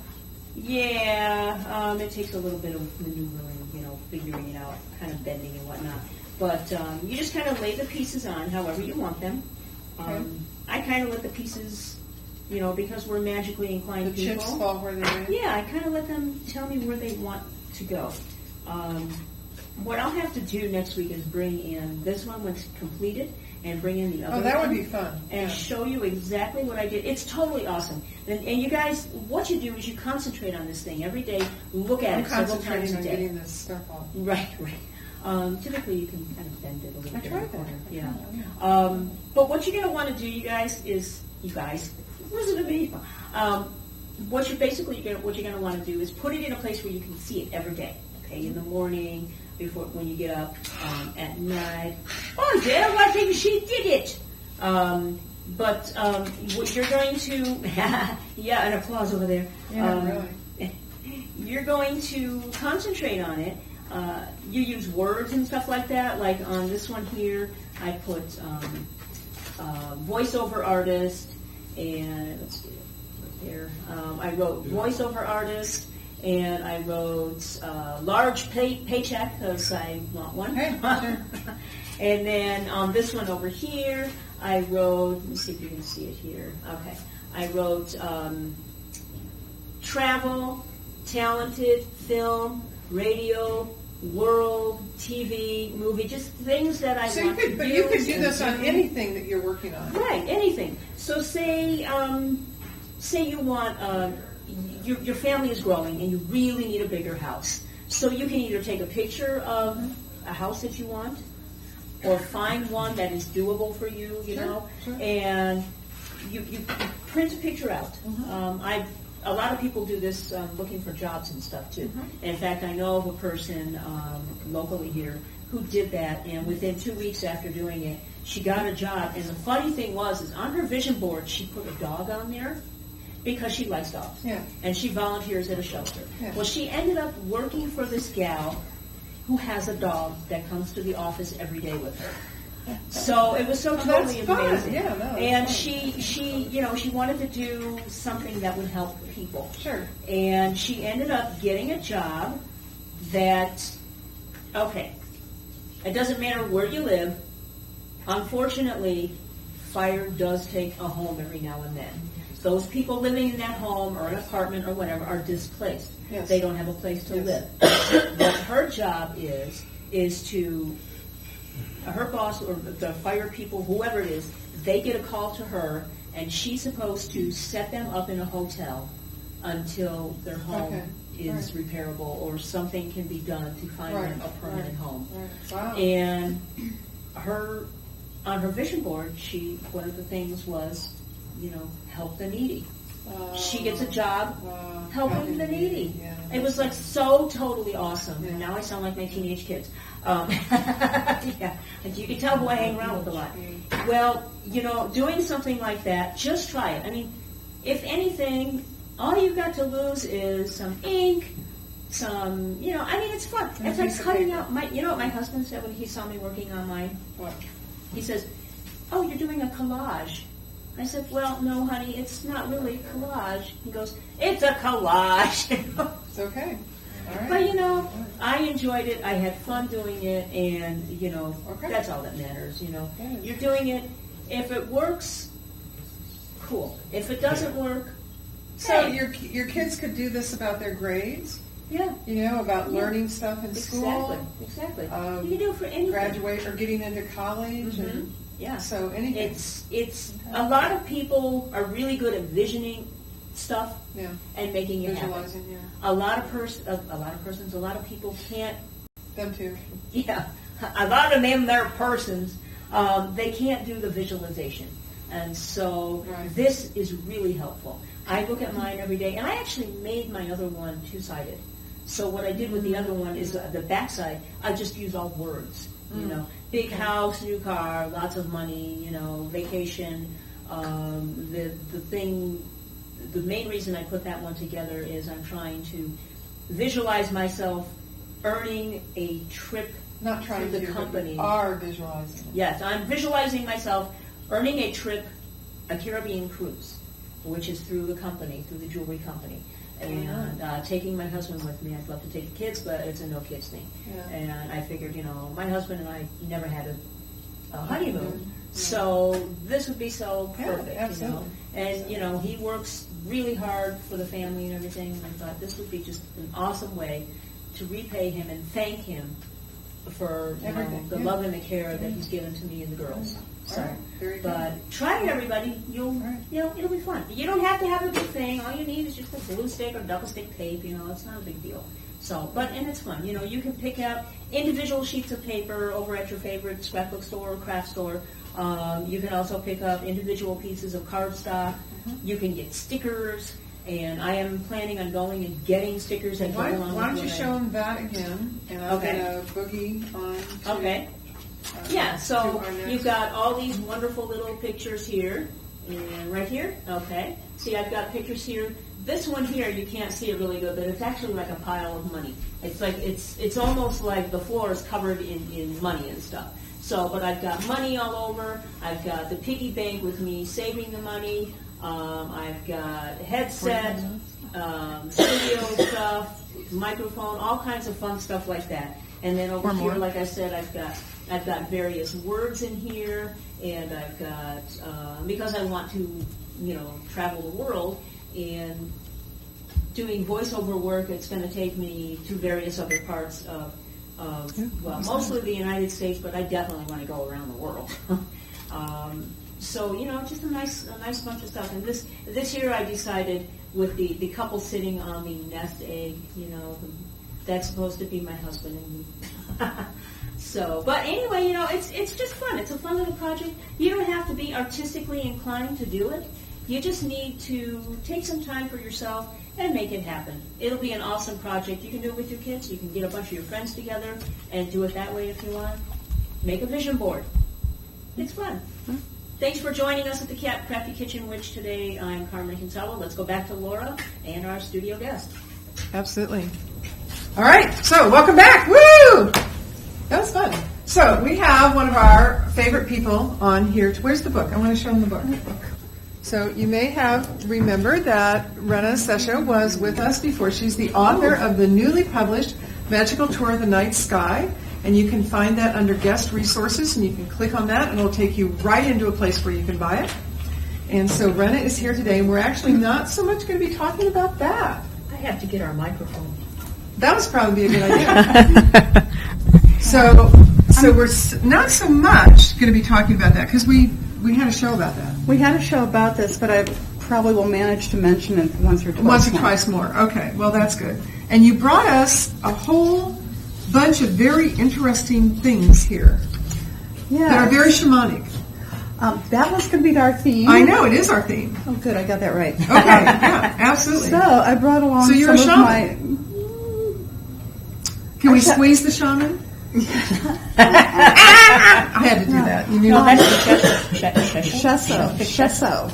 Yeah, it takes a little bit of maneuvering, figuring it out, kind of bending and whatnot. But you just kind of lay the pieces on however you want them. Okay. I kind of let the pieces, because we're magically inclined The people. chips fall where they lay. Yeah, I kind of let them tell me where they want to go. What I'll have to do next week is bring in this one when it's completed and bring in the other one. Oh, that would be fun. And show you exactly what I did. It's totally awesome. And you guys, what you do is you concentrate on this thing every day. Look at I'm it several times concentrating a on day. getting this stuff off. Right. Typically, you can kind of bend it a little bit. I tried that. Yeah. But what you're going to want to do, you guys, listen to me. What you're going to want to do is put it in a place where you can see it every day. Okay, in the morning, when you get up, at night. Oh, Dad, I think she did it. But what you're going to, yeah, an applause over there. Yeah, really. You're going to concentrate on it. You use words and stuff like that. Like on this one here, I put voiceover artist, and let's see, right there. I wrote voiceover artist, and I wrote large paycheck because I want one. Hey, sure. And then on this one over here, I wrote, let me see if you can see it here. Okay. I wrote travel, talented, film, radio, world, TV, movie, just things that I want to do. But you could do this on anything that you're working on. Right, anything. So say you want, your family is growing and you really need a bigger house. So you can either take a picture of a house that you want, or find one that is doable for you, you know, and you print a picture out. A lot of people do this looking for jobs and stuff too. In fact, I know of a person locally here who did that, and within 2 weeks after doing it, she got a job. And the funny thing is on her vision board, she put a dog on there because she likes dogs. Yeah. And she volunteers at a shelter. Yeah. Well, she ended up working for this gal who has a dog that comes to the office every day with her. So it was so totally that's fun. amazing. Yeah, no, and fun. she, you know, she wanted to do something that would help people. Sure. And she ended up getting a job that, okay, it doesn't matter where you live. Unfortunately, fire does take a home every now and then. Those people living in that home or an apartment or whatever are displaced. Yes. They don't have a place to live. What her job is to, her boss or the fire people, whoever it is, they get a call to her, and she's supposed to set them up in a hotel until their home is repairable or something can be done to find them a permanent home. Wow. And on her vision board, one of the things was, you know, help the needy. She gets a job helping the needy. Yeah. It was like so totally awesome. And now I sound like my teenage kids. Yeah, and you can tell who I hang around with a lot. Well, you know, doing something like that, just try it. I mean, if anything, all you've got to lose is some ink, some, you know, I mean, it's fun. It's like cutting out you know what my husband said when he saw me working on mine? What? He says, "Oh, you're doing a collage." I said, "Well, no, honey, it's not really a collage." He goes, "It's a collage." It's okay. All right. But, you know, I enjoyed it. I had fun doing it, and, you know, that's all that matters, you know. You're doing it. If it works, cool. If it doesn't work, so your kids could do this about their grades? Yeah. You know, about learning stuff in school? Exactly. You can do it for anything. Graduate or getting into college. And yeah. So anything. It's a lot of people are really good at visioning stuff and making it visualizing, happen. A lot of people can't. Them too. Yeah, a lot of them, they're persons. They can't do the visualization, and so this is really helpful. I look at mine every day, and I actually made my other one two-sided. So what I did with the other one is the backside, I just use all words. You know, big house, new car, lots of money. You know, vacation. The main reason I put that one together is I'm trying to visualize myself earning a trip Not trying through the to, company. But are visualizing. Yes, I'm visualizing myself earning a trip, a Caribbean cruise, which is through the company, through the jewelry company. And taking my husband with me. I'd love to take the kids, but it's a no-kids thing. Yeah. And I figured, you know, my husband and I never had a honeymoon. So this would be so perfect, you know. And, you know, he works really hard for the family and everything, and I thought this would be just an awesome way to repay him and thank him for the love and the care that he's given to me and the girls. So, but try it, everybody. You know, it'll be fun. You don't have to have a big thing. All you need is just a glue stick or double stick tape. You know, it's not a big deal. So, and it's fun. You know, you can pick out individual sheets of paper over at your favorite scrapbook store or craft store. You can also pick up individual pieces of cardstock. You can get stickers, and I am planning on going and getting stickers that go along with Why don't you show them that again? And I'm going to boogie on to, yeah, so you've got all these wonderful little pictures here, and right here, okay. See, I've got pictures here. This one here, you can't see it really good, but it's actually like a pile of money. It's like, it's almost like the floor is covered in money and stuff. So, but I've got money all over. I've got the piggy bank with me saving the money. I've got headset, studio stuff, microphone, all kinds of fun stuff like that. And then over here, like I said, I've got various words in here, and I've got because I want to, you know, travel the world and doing voiceover work. It's going to take me to various other parts of mostly the United States, but I definitely want to go around the world. So, you know, just a nice bunch of stuff. And this year I decided with the couple sitting on the nest egg, you know, that's supposed to be my husband and me. So, but anyway, you know, it's just fun. It's a fun little project. You don't have to be artistically inclined to do it. You just need to take some time for yourself and make it happen. It'll be an awesome project. You can do it with your kids. You can get a bunch of your friends together and do it that way if you want. Make a vision board. It's fun. Thanks for joining us at the Crafty Kitchen Witch today. I'm Carmen Kinsella. Let's go back to Laura and our studio guest. Absolutely. All right, so welcome back. Woo! That was fun. So we have one of our favorite people on here. Where's the book? I want to show them the book. So you may have remembered that Rena Sesha was with us before. She's the author of the newly published Magical Tour of the Night Sky, and you can find that under guest resources, and you can click on that, and it'll take you right into a place where you can buy it. And so Rena is here today, and we're actually not so much going to be talking about that. I have to get our microphone. That was probably a good idea. So we're not so much going to be talking about that because we had a show about that. We had a show about this, but I probably will manage to mention it once or twice more. Okay, well, that's good. And you brought us a whole bunch of very interesting things here that are very shamanic. That was going to be our theme. I know, it is our theme. Oh, good, I got that right. Okay, yeah, absolutely. So I brought along so you're some a shaman. of my... Can we squeeze the shaman? I had to do that. You knew Shesso.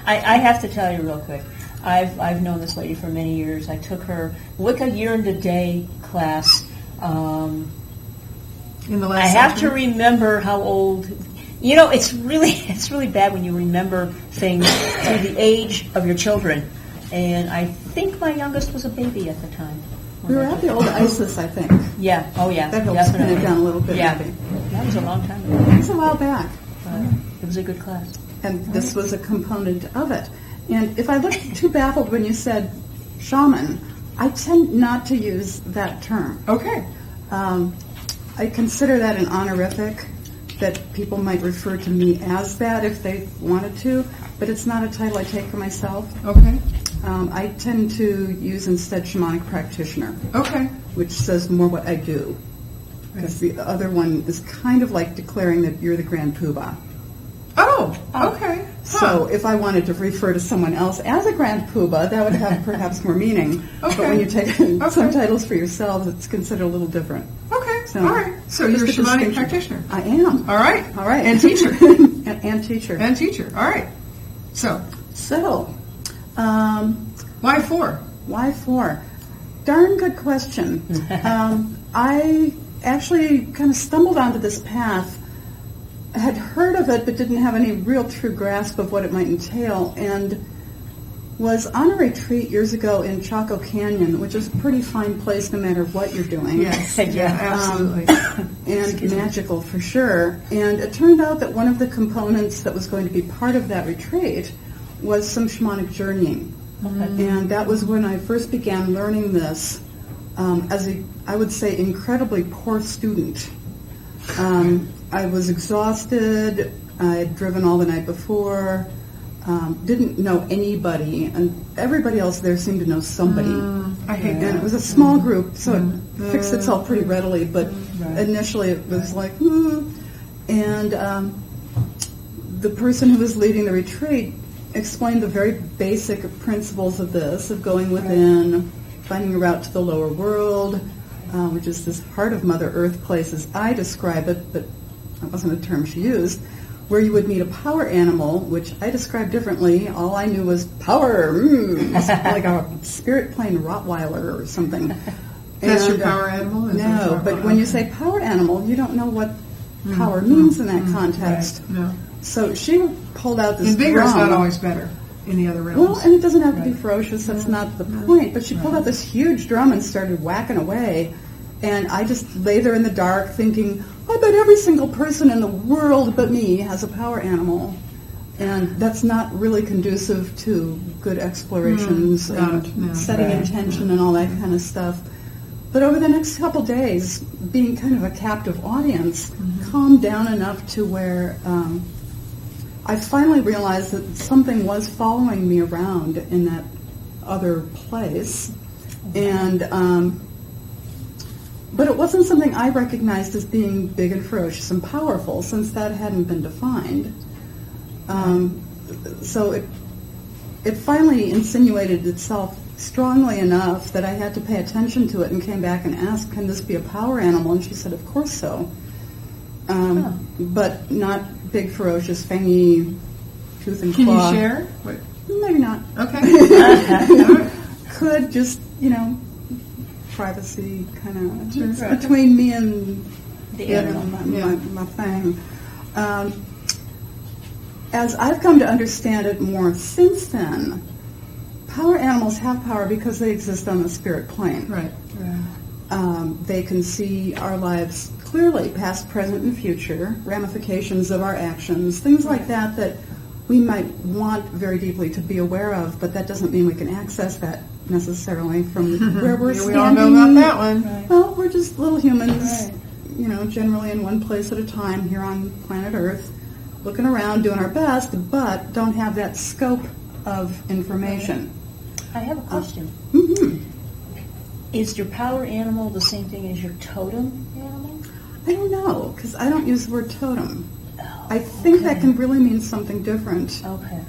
I have to tell you real quick. I've known this lady for many years. I took her Wicca Year and a Day class. In the last I have to remember how old. You know, it's really bad when you remember things through the age of your children. And I think my youngest was a baby at the time. We were at the old Isis, I think. Yeah. Oh, yeah. That helps pin it down a little bit. Yeah. Maybe. That was a long time ago. It was a while back. It was a good class. And this was a component of it. And if I looked too baffled when you said shaman, I tend not to use that term. Okay. I consider that an honorific, that people might refer to me as that if they wanted to, but it's not a title I take for myself. Okay. I tend to use instead shamanic practitioner. Okay. Which says more what I do. Because the other one is kind of like declaring that you're the grand poobah. Oh, okay. So if I wanted to refer to someone else as a grand poobah, that would have perhaps more meaning. Okay. But when you take some titles for yourselves, it's considered a little different. Okay. So, all right. So you're a shamanic practitioner. I am. All right. All right. And teacher. and teacher. And teacher. All right. So. Why 4? Why 4? Darn good question. I actually kind of stumbled onto this path. I had heard of it but didn't have any real true grasp of what it might entail, and was on a retreat years ago in Chaco Canyon, which is a pretty fine place no matter what you're doing. Yes, yeah, absolutely. And magical for sure. And it turned out that one of the components that was going to be part of that retreat was some shamanic journeying. And that was when I first began learning this as a, I would say, incredibly poor student. I was exhausted. I had driven all the night before. Didn't know anybody, and everybody else there seemed to know somebody. I hate that. And it was a small group, so it fixed itself pretty readily, but initially it was like, and the person who was leading the retreat explained the very basic principles of this, of going within, finding a route to the lower world, which is this heart of Mother Earth place as I describe it, but that wasn't a term she used, where you would meet a power animal, which I described differently. All I knew was power, like a spirit plane Rottweiler or something. That's your power animal? No, but when you say power animal, you don't know what power means in that context. Right. No. So she pulled out this and bigger drum. is not always better in the other realms. Well, and it doesn't have to be ferocious. That's not the point. But she pulled out this huge drum and started whacking away. And I just lay there in the dark thinking, I bet every single person in the world but me has a power animal. And that's not really conducive to good explorations and setting intention and all that kind of stuff. But over the next couple days, being kind of a captive audience, calmed down enough to where I finally realized that something was following me around in that other place. And But it wasn't something I recognized as being big and ferocious and powerful, since that hadn't been defined. So it finally insinuated itself strongly enough that I had to pay attention to it and came back and asked, can this be a power animal? And she said, of course so. But not big, ferocious, fangy, tooth and Can claw. you share? What? Maybe not. Okay. Could just, privacy kind of Sure. between me and The it animal. and my thing. As I've come to understand it more since then, power animals have power because they exist on the spirit plane. Right. They can see our lives clearly, past, present, and future, ramifications of our actions, things like that we might want very deeply to be aware of, but that doesn't mean we can access that necessarily from where we're standing. We all know about that one. Right. Well, we're just little humans, generally in one place at a time here on planet Earth, looking around, doing our best, but don't have that scope of information. I have a question. Is your power animal the same thing as your totem animal? I don't know, because I don't use the word totem. I think that can really mean something different. Okay.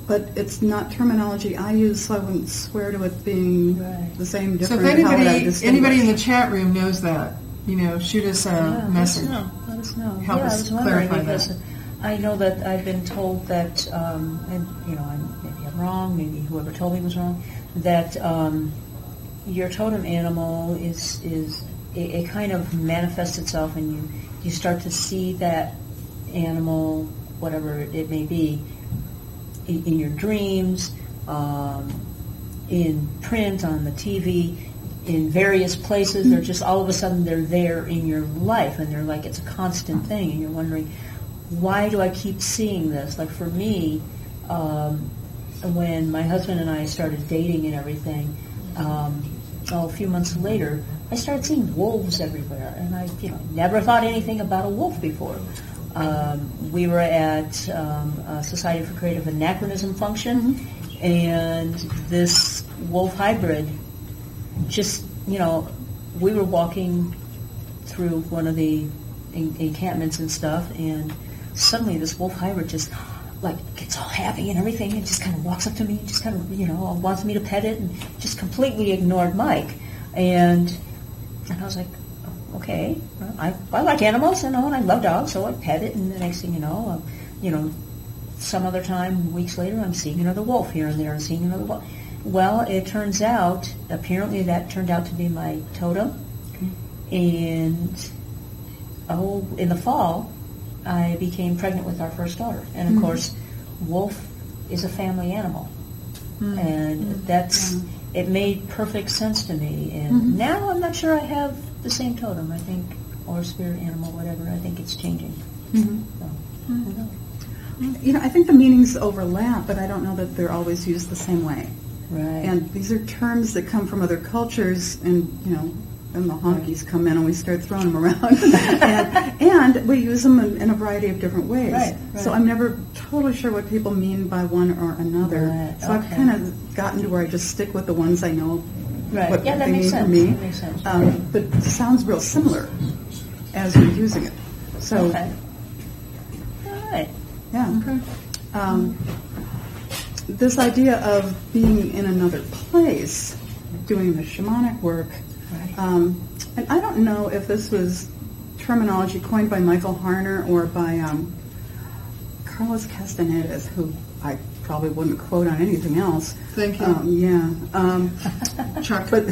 But it's not terminology I use, so I wouldn't swear to it being the same, So different. if How would I anybody in the distinguish? chat room knows that, shoot us a message. Let us know. Help I us was wondering clarify because that. I know that I've been told that, and maybe I'm wrong, maybe whoever told me was wrong, that your totem animal is it kind of manifests itself, and you start to see that animal, whatever it may be, in your dreams, in print, on the TV, in various places. They're just all of a sudden they're there in your life, and they're like it's a constant thing, and you're wondering, why do I keep seeing this? Like for me, when my husband and I started dating and everything, a few months later, I started seeing wolves everywhere, and I never thought anything about a wolf before. We were at a Society for Creative Anachronism function, and this wolf hybrid just, we were walking through one of the encampments and stuff, and suddenly this wolf hybrid just gets all happy and everything, and just kind of walks up to me, just kind of wants me to pet it, and just completely ignored Mike. And I was like, okay, well, I like animals, and I love dogs, so I pet it, and the next thing you know, some other time, weeks later, I'm seeing another wolf here and there, and seeing another wolf. Well, it turns out, apparently that turned out to be my totem, and in the fall, I became pregnant with our first daughter, and of course, wolf is a family animal, and it made perfect sense to me, and now I'm not sure I have the same totem, I think, or spirit animal, whatever. I think it's changing. So, who knows? I think the meanings overlap, but I don't know that they're always used the same way. Right. And these are terms that come from other cultures, and and the honkies come in and we start throwing them around, and we use them in a variety of different ways. Right. So I'm never totally sure what people mean by one or another. Right, so I've kind of gotten to where I just stick with the ones I know. Right. What Yeah, that they makes mean sense. for me. That makes sense. But it sounds real similar as you're using it. So. Okay. All right. Yeah. Okay. This idea of being in another place, doing the shamanic work, and I don't know if this was terminology coined by Michael Harner or by Carlos Castanedas, who I probably wouldn't quote on anything else. Thank you. Chuck. But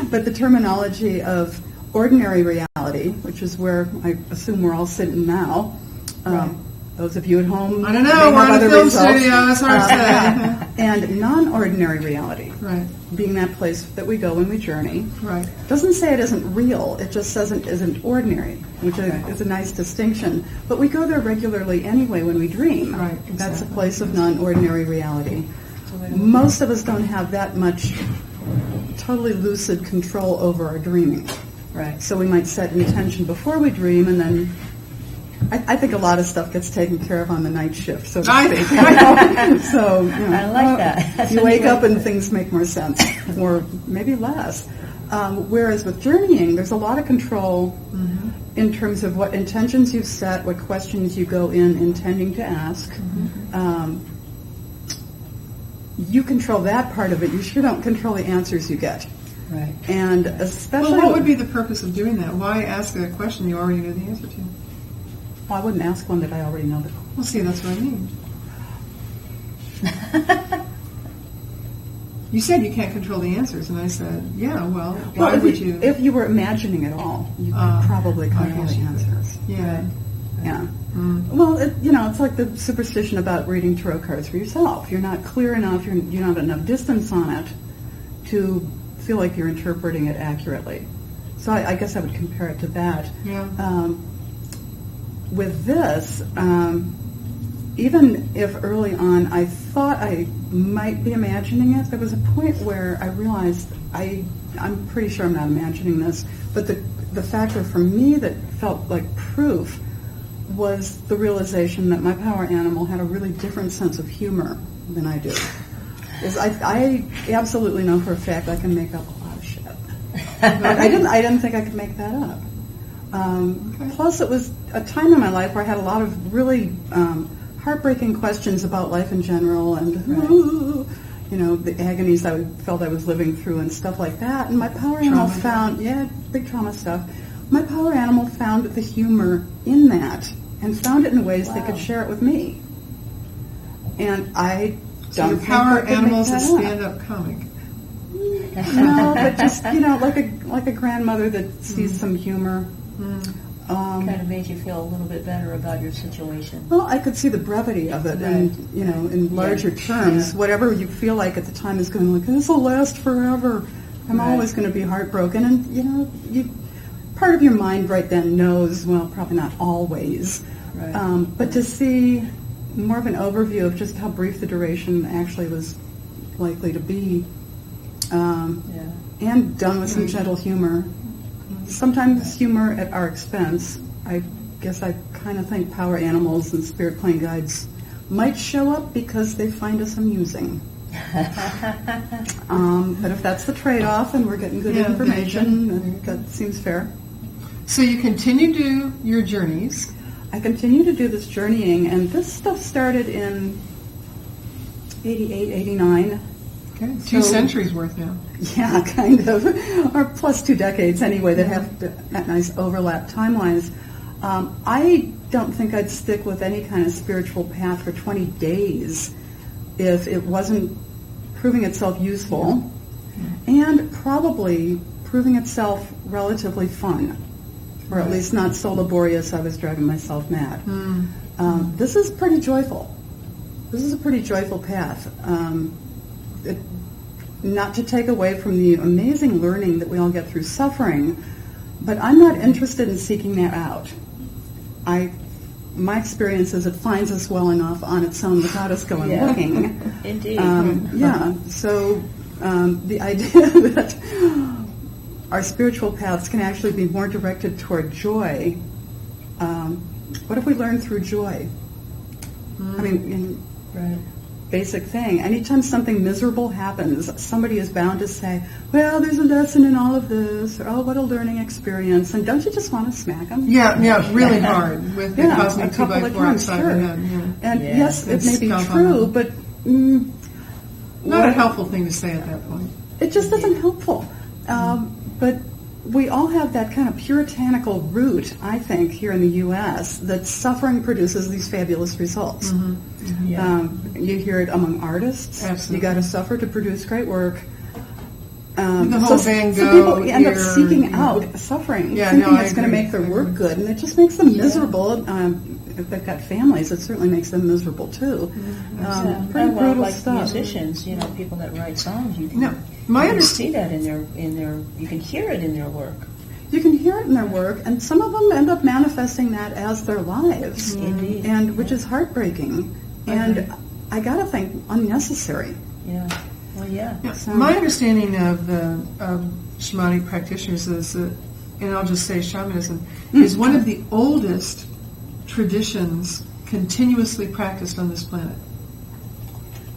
but the terminology of ordinary reality, which is where I assume we're all sitting now. Those of you at home, I don't know, we're in a film studio, that's hard to say. And non-ordinary reality, right, being that place that we go when we journey, right, doesn't say it isn't real, it just says it isn't ordinary, which is a nice distinction. But we go there regularly anyway when we dream. Right, exactly. That's a place of non-ordinary reality. Most of us don't have that much totally lucid control over our dreaming. Right. So we might set intention before we dream, and then I think a lot of stuff gets taken care of on the night shift, so to speak. So I like that. You wake up and things make more sense, or maybe less. Whereas with journeying, there's a lot of control in terms of what intentions you set, what questions you go in intending to ask. You control that part of it. You sure don't control the answers you get. Right. And especially... Well, what would be the purpose of doing that? Why ask a question you already know the answer to? Well, I wouldn't ask one that I already know the answer. Well, see, that's what I mean. You said you can't control the answers, and I said, yeah, well, why would you? If you were imagining it all, you could probably control the answers. Yeah. Right? Yeah. Well, it's like the superstition about reading tarot cards for yourself. You're not clear enough, you don't have enough distance on it to feel like you're interpreting it accurately. So I guess I would compare it to that. Yeah. With this, even if early on I thought I might be imagining it, there was a point where I realized I'm pretty sure I'm not imagining this, but the factor for me that felt like proof was the realization that my power animal had a really different sense of humor than I do. I absolutely know for a fact I can make up a lot of shit. I didn't think I could make that up. Plus, it was a time in my life where I had a lot of really heartbreaking questions about life in general, and the agonies I felt I was living through and stuff like that. And my power animal found, big trauma stuff. My power animal found the humor in that and found it in ways they could share it with me. And I So your power animal is a stand-up comic. No, but just like a grandmother that sees some humor. Kind of made you feel a little bit better about your situation. Well, I could see the brevity of it, and in larger terms, whatever you feel like at the time is going to this will last forever. I'm always going to be heartbroken, and part of your mind right then knows. Well, probably not always, but to see more of an overview of just how brief the duration actually was likely to be, and done with some gentle humor. Sometimes humor at our expense. I guess I kind of think power animals and spirit plane guides might show up because they find us amusing. But if that's the trade-off and we're getting good information, then that seems fair. So you continue to do your journeys. I continue to do this journeying, and this stuff started in 88, 89. Okay, 2 centuries worth now. Yeah, kind of. Or plus 2 decades anyway that have that nice overlap timelines. I don't think I'd stick with any kind of spiritual path for 20 days if it wasn't proving itself useful and probably proving itself relatively fun, or at least not so laborious I was driving myself mad. This is pretty joyful. This is a pretty joyful path. Not to take away from the amazing learning that we all get through suffering, but I'm not interested in seeking that out. My experience is it finds us well enough on its own without us going looking. Indeed. So the idea that our spiritual paths can actually be more directed toward joy. What if we learn through joy? I mean, basic thing. Anytime something miserable happens, somebody is bound to say, well, there's a lesson in all of this, or, oh, what a learning experience. And don't you just want to smack them? Yeah, really hard with the cosmic 2x4 outside the head. And yes, it may be true, but... not a helpful thing to say at that point. It just isn't helpful. But we all have that kind of puritanical root, I think, here in the U.S., that suffering produces these fabulous results. You hear it among artists. Absolutely. You got to suffer to produce great work. The whole Van Gogh people end up seeking out suffering, thinking it's going to make their work good, and it just makes them miserable. If they've got families, it certainly makes them miserable too. Pretty brutal like stuff. Musicians, people that write songs, you can see that in their, you can hear it in their work. You can hear it in their work, and some of them end up manifesting that as their lives, and which is heartbreaking, and I gotta think unnecessary. So my understanding of the shamanic practitioners is that, and I'll just say shamanism, is one of the oldest traditions continuously practiced on this planet.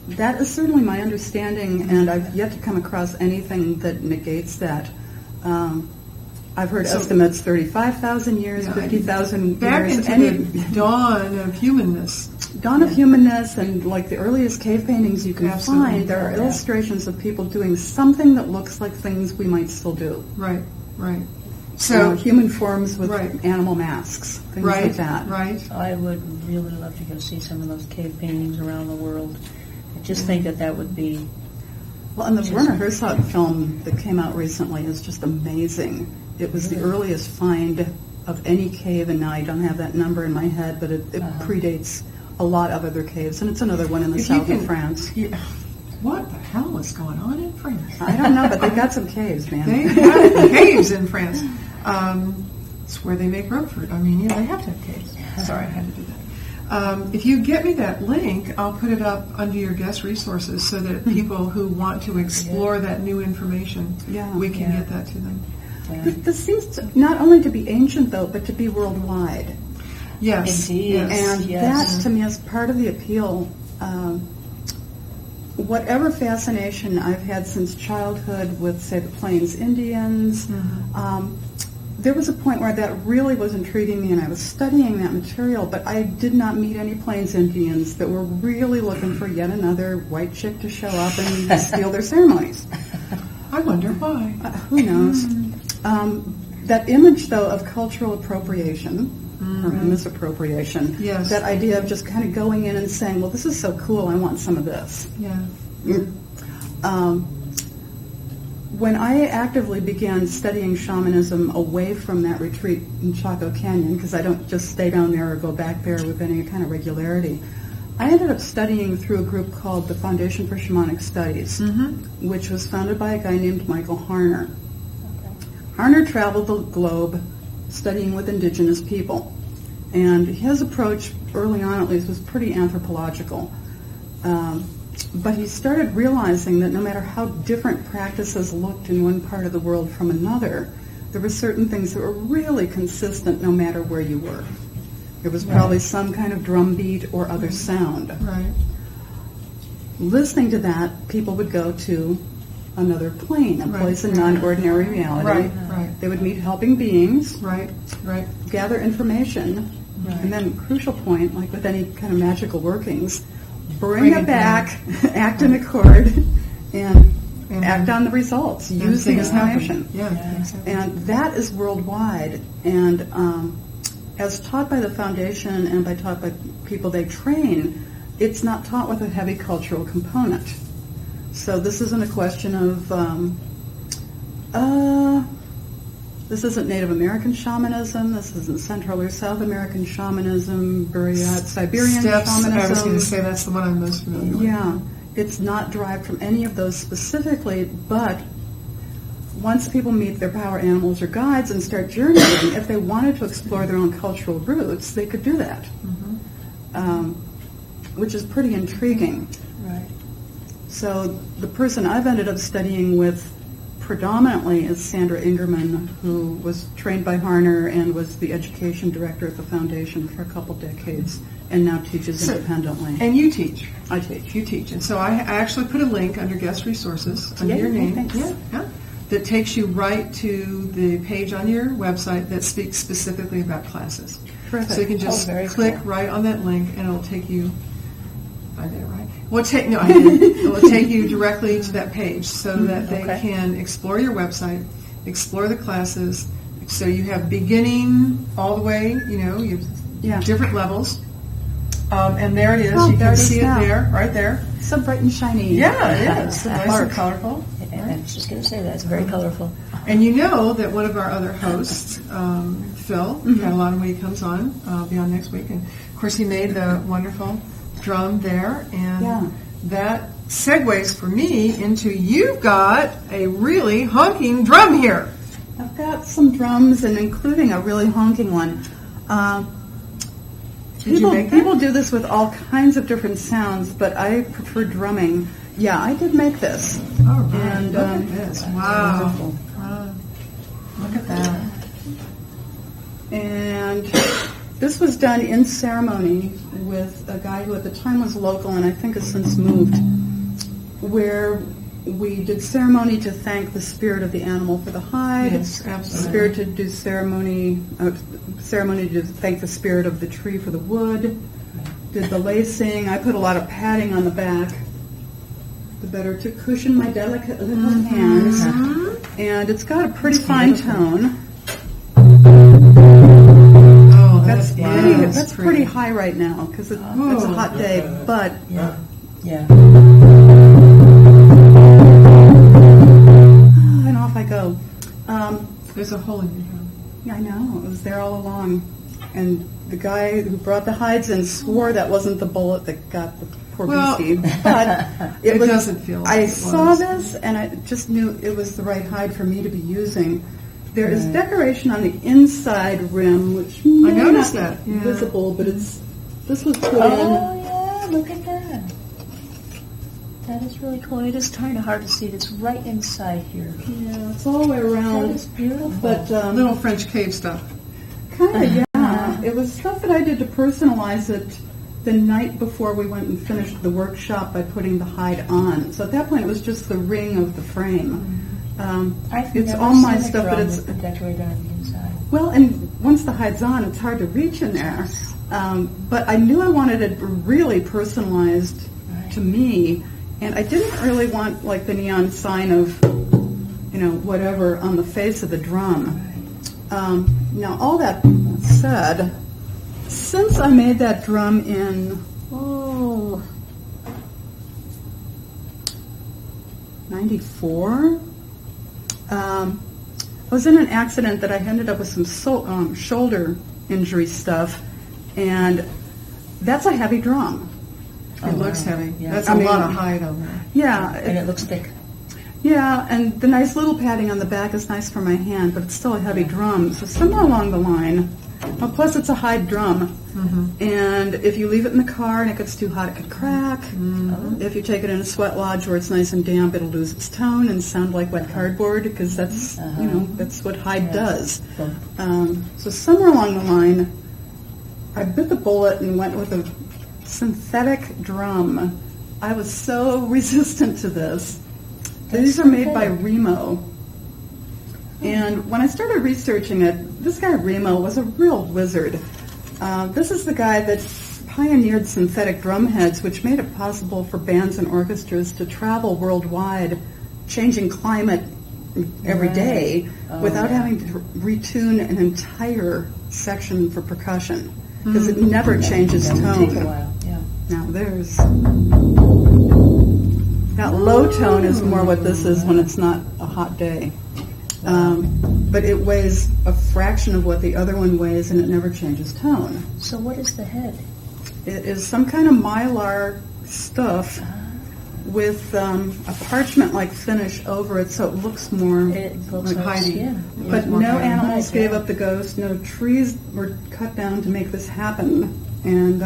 That is certainly my understanding, and I've yet to come across anything that negates that. I've heard estimates 35,000 years, 50,000 years. Back into the dawn of humanness. Dawn of humanness, and like the earliest cave paintings you can Absolutely. find, there are illustrations of people doing something that looks like things we might still do. Right, right. So human forms with animal masks, things like that. Right. I would really love to go see some of those cave paintings around the world. I just think that would be... Well, and the Werner Herzog film that came out recently is just amazing. It was the earliest find of any cave, and now I don't have that number in my head, but it predates a lot of other caves, and it's another one in the south of France. What the hell is going on in France? I don't know, but they've got some caves, man. They have caves in France. It's where they make rope fruit. I mean, they have to have caves. Sorry, I had to do that. If you get me that link, I'll put it up under your guest resources so that people who want to explore that new information, we can get that to them. This seems not only to be ancient, though, but to be worldwide. Yes. Indeed. And that, to me, is part of the appeal. Whatever fascination I've had since childhood with, say, the Plains Indians, there was a point where that really was intriguing me, and I was studying that material, but I did not meet any Plains Indians that were really looking for yet another white chick to show up and steal their ceremonies. I wonder why. Who knows? That image, though, of cultural appropriation, or misappropriation, that idea of just kind of going in and saying, well, this is so cool, I want some of this. Yeah. When I actively began studying shamanism away from that retreat in Chaco Canyon, because I don't just stay down there or go back there with any kind of regularity, I ended up studying through a group called the Foundation for Shamanic Studies, which was founded by a guy named Michael Harner. Harner traveled the globe studying with indigenous people, and his approach, early on at least, was pretty anthropological. But he started realizing that no matter how different practices looked in one part of the world from another, there were certain things that were really consistent no matter where you were. There was probably some kind of drum beat or other sound. Right. Listening to that, people would go to another plane, a place in non-ordinary reality. They would meet helping beings, gather information, and then, crucial point, like with any kind of magical workings, bring it back, act in accord, and act on the results, use the information. And that is worldwide. And as taught by the foundation and taught by people they train, it's not taught with a heavy cultural component. So this isn't a question of, this isn't Native American shamanism, this isn't Central or South American shamanism, Buryat, Siberian shamanism. I was going to say that's the one I'm most familiar with. Yeah, it's not derived from any of those specifically, but once people meet their power animals or guides and start journeying, if they wanted to explore their own cultural roots, they could do that, which is pretty intriguing. Right. So the person I've ended up studying with predominantly is Sandra Ingerman, who was trained by Harner and was the education director at the foundation for a couple decades and now teaches independently. And you teach? I teach. You teach. And so I actually put a link under guest resources under your name. Thanks. That takes you right to the page on your website that speaks specifically about classes. Terrific. So you can just click right on that link and it'll take you, I did it right. It will take you directly to that page so that they can explore your website, explore the classes. So you have beginning all the way, you have different levels. And there it is. You can see it there, right there. So bright and shiny. Yeah, it is. So nice and colorful. I was just going to say that. It's very colorful. And you know that one of our other hosts, Phil Catalano, comes on, be on next week. And, of course, he made the wonderful drum there. And that segues for me into you've got a really honking drum here. I've got some drums, and including a really honking one. People do this with all kinds of different sounds, but I prefer drumming. Yeah, I did make this. All right. And, look at this. Wow. Look at that. And this was done in ceremony with a guy who at the time was local and I think has since moved, where We did ceremony to thank the spirit of the animal for the hide. Yes, absolutely. Spirit to do ceremony to thank the spirit of the tree for the wood. Did the lacing. I put a lot of padding on the back, the better to cushion my delicate little hands. And it's got a pretty fine tone. Oh, That's pretty high right now because it's a hot day, but and off I go. There's a hole in your drum. Yeah, I know. It was there all along. And the guy who brought the hides in swore that wasn't the bullet that got the poor beastie. But it doesn't feel like I it saw was. this, and I just knew it was the right hide for me to be using. There is decoration on the inside rim, which may noticed not be that. visible, but this was put in. Oh, yeah, look at that. That is really cool. It is kind of hard to see. It's right inside here. Yeah, it's all the way around. That is beautiful. But little French cave stuff. Kind of, yeah. It was stuff that I did to personalize it the night before we went and finished the workshop by putting the hide on. So at that point, it was just the ring of the frame. It's all my stuff, but it's decorated on the inside. Well, and once the hide's on, it's hard to reach in there. But I knew I wanted it really personalized to me, and I didn't really want like the neon sign of, whatever on the face of the drum. Now, all that said, since I made that drum in 94. I was in an accident that I ended up with some shoulder injury stuff, and that's a heavy drum. It looks heavy. Yeah. That's a lot of hide on there. Yeah. And it looks thick. Yeah, and the nice little padding on the back is nice for my hand, but it's still a heavy drum. So somewhere along the line, plus it's a hide drum, and if you leave it in the car and it gets too hot, it could crack. If you take it in a sweat lodge where it's nice and damp, it'll lose its tone and sound like wet cardboard, because that's that's what hide does. So somewhere along the line, I bit the bullet and went with a synthetic drum. I was so resistant to this. These are made by Remo. And when I started researching it, this guy Remo was a real wizard. This is the guy that pioneered synthetic drum heads, which made it possible for bands and orchestras to travel worldwide, changing climate every day without having to retune an entire section for percussion, because it never changes tone. Take a while, yeah. Now there's... That low tone is more what this is when it's not a hot day. But it weighs a fraction of what the other one weighs, and it never changes tone. So what is the head? It is some kind of mylar stuff with a parchment-like finish over it, so it looks more like hiding. But no animals gave up the ghost. No trees were cut down to make this happen. And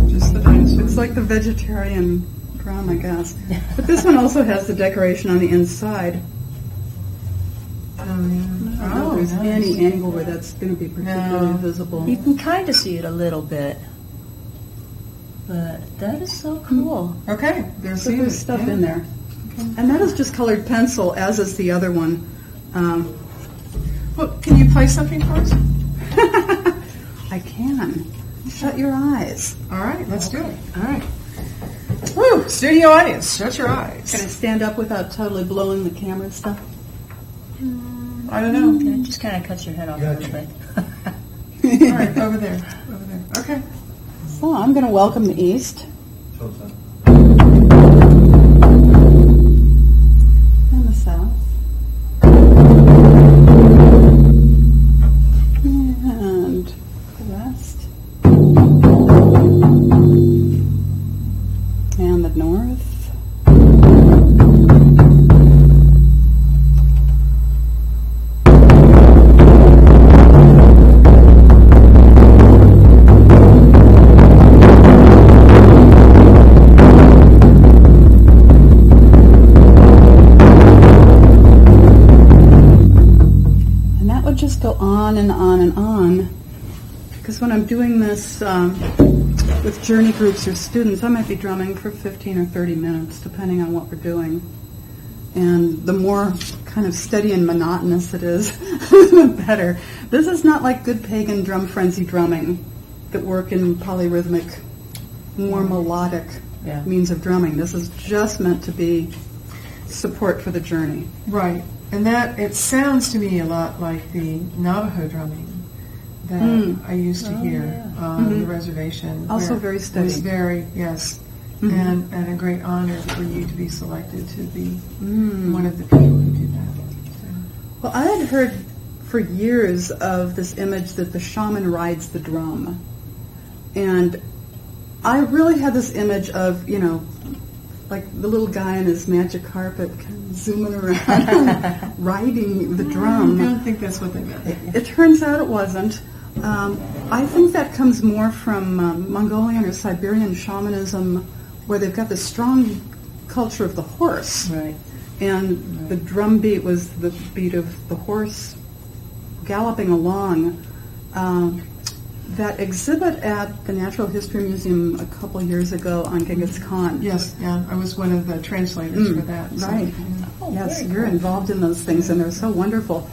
just the dinosaurs. It's like the vegetarian drum, I guess. But this one also has the decoration on the inside. I don't know if there's any angle where that's going to be particularly visible. You can kind of see it a little bit. But that is so cool. Okay, there's stuff in there. Okay. And that is just colored pencil, as is the other one. Well, can you play something for us? I can. Shut your eyes. All right, let's do it. All right. Woo! Studio audience, shut your eyes. Can I stand up without totally blowing the camera and stuff? I don't know. Okay, just kind of cut your head off a little bit. All right, over there. Over there. Okay. So I'm going to welcome the East. And the South. And the West. And the North. Just go on and on and on, because when I'm doing this with journey groups or students, I might be drumming for 15 or 30 minutes, depending on what we're doing. And the more kind of steady and monotonous it is, the better. This is not like good pagan drum frenzy drumming that work in polyrhythmic, more melodic means of drumming. This is just meant to be support for the journey. Right. And that, it sounds to me a lot like the Navajo drumming that I used to hear on the reservation. Also where very it steady. was very, yes. And a great honor for you to be selected to be one of the people who do that. So. Well, I had heard for years of this image that the shaman rides the drum. And I really had this image of, like the little guy on his magic carpet kind of zooming around, riding the drum. I don't think that's what they meant. It turns out it wasn't. I think that comes more from Mongolian or Siberian shamanism, where they've got this strong culture of the horse. Right. And the drum beat was the beat of the horse galloping along. That exhibit at the Natural History Museum a couple years ago on Genghis Khan. Yes, I was one of the translators for that. So, right. Oh, Yes, very you're cool. involved in those things, and they're so wonderful.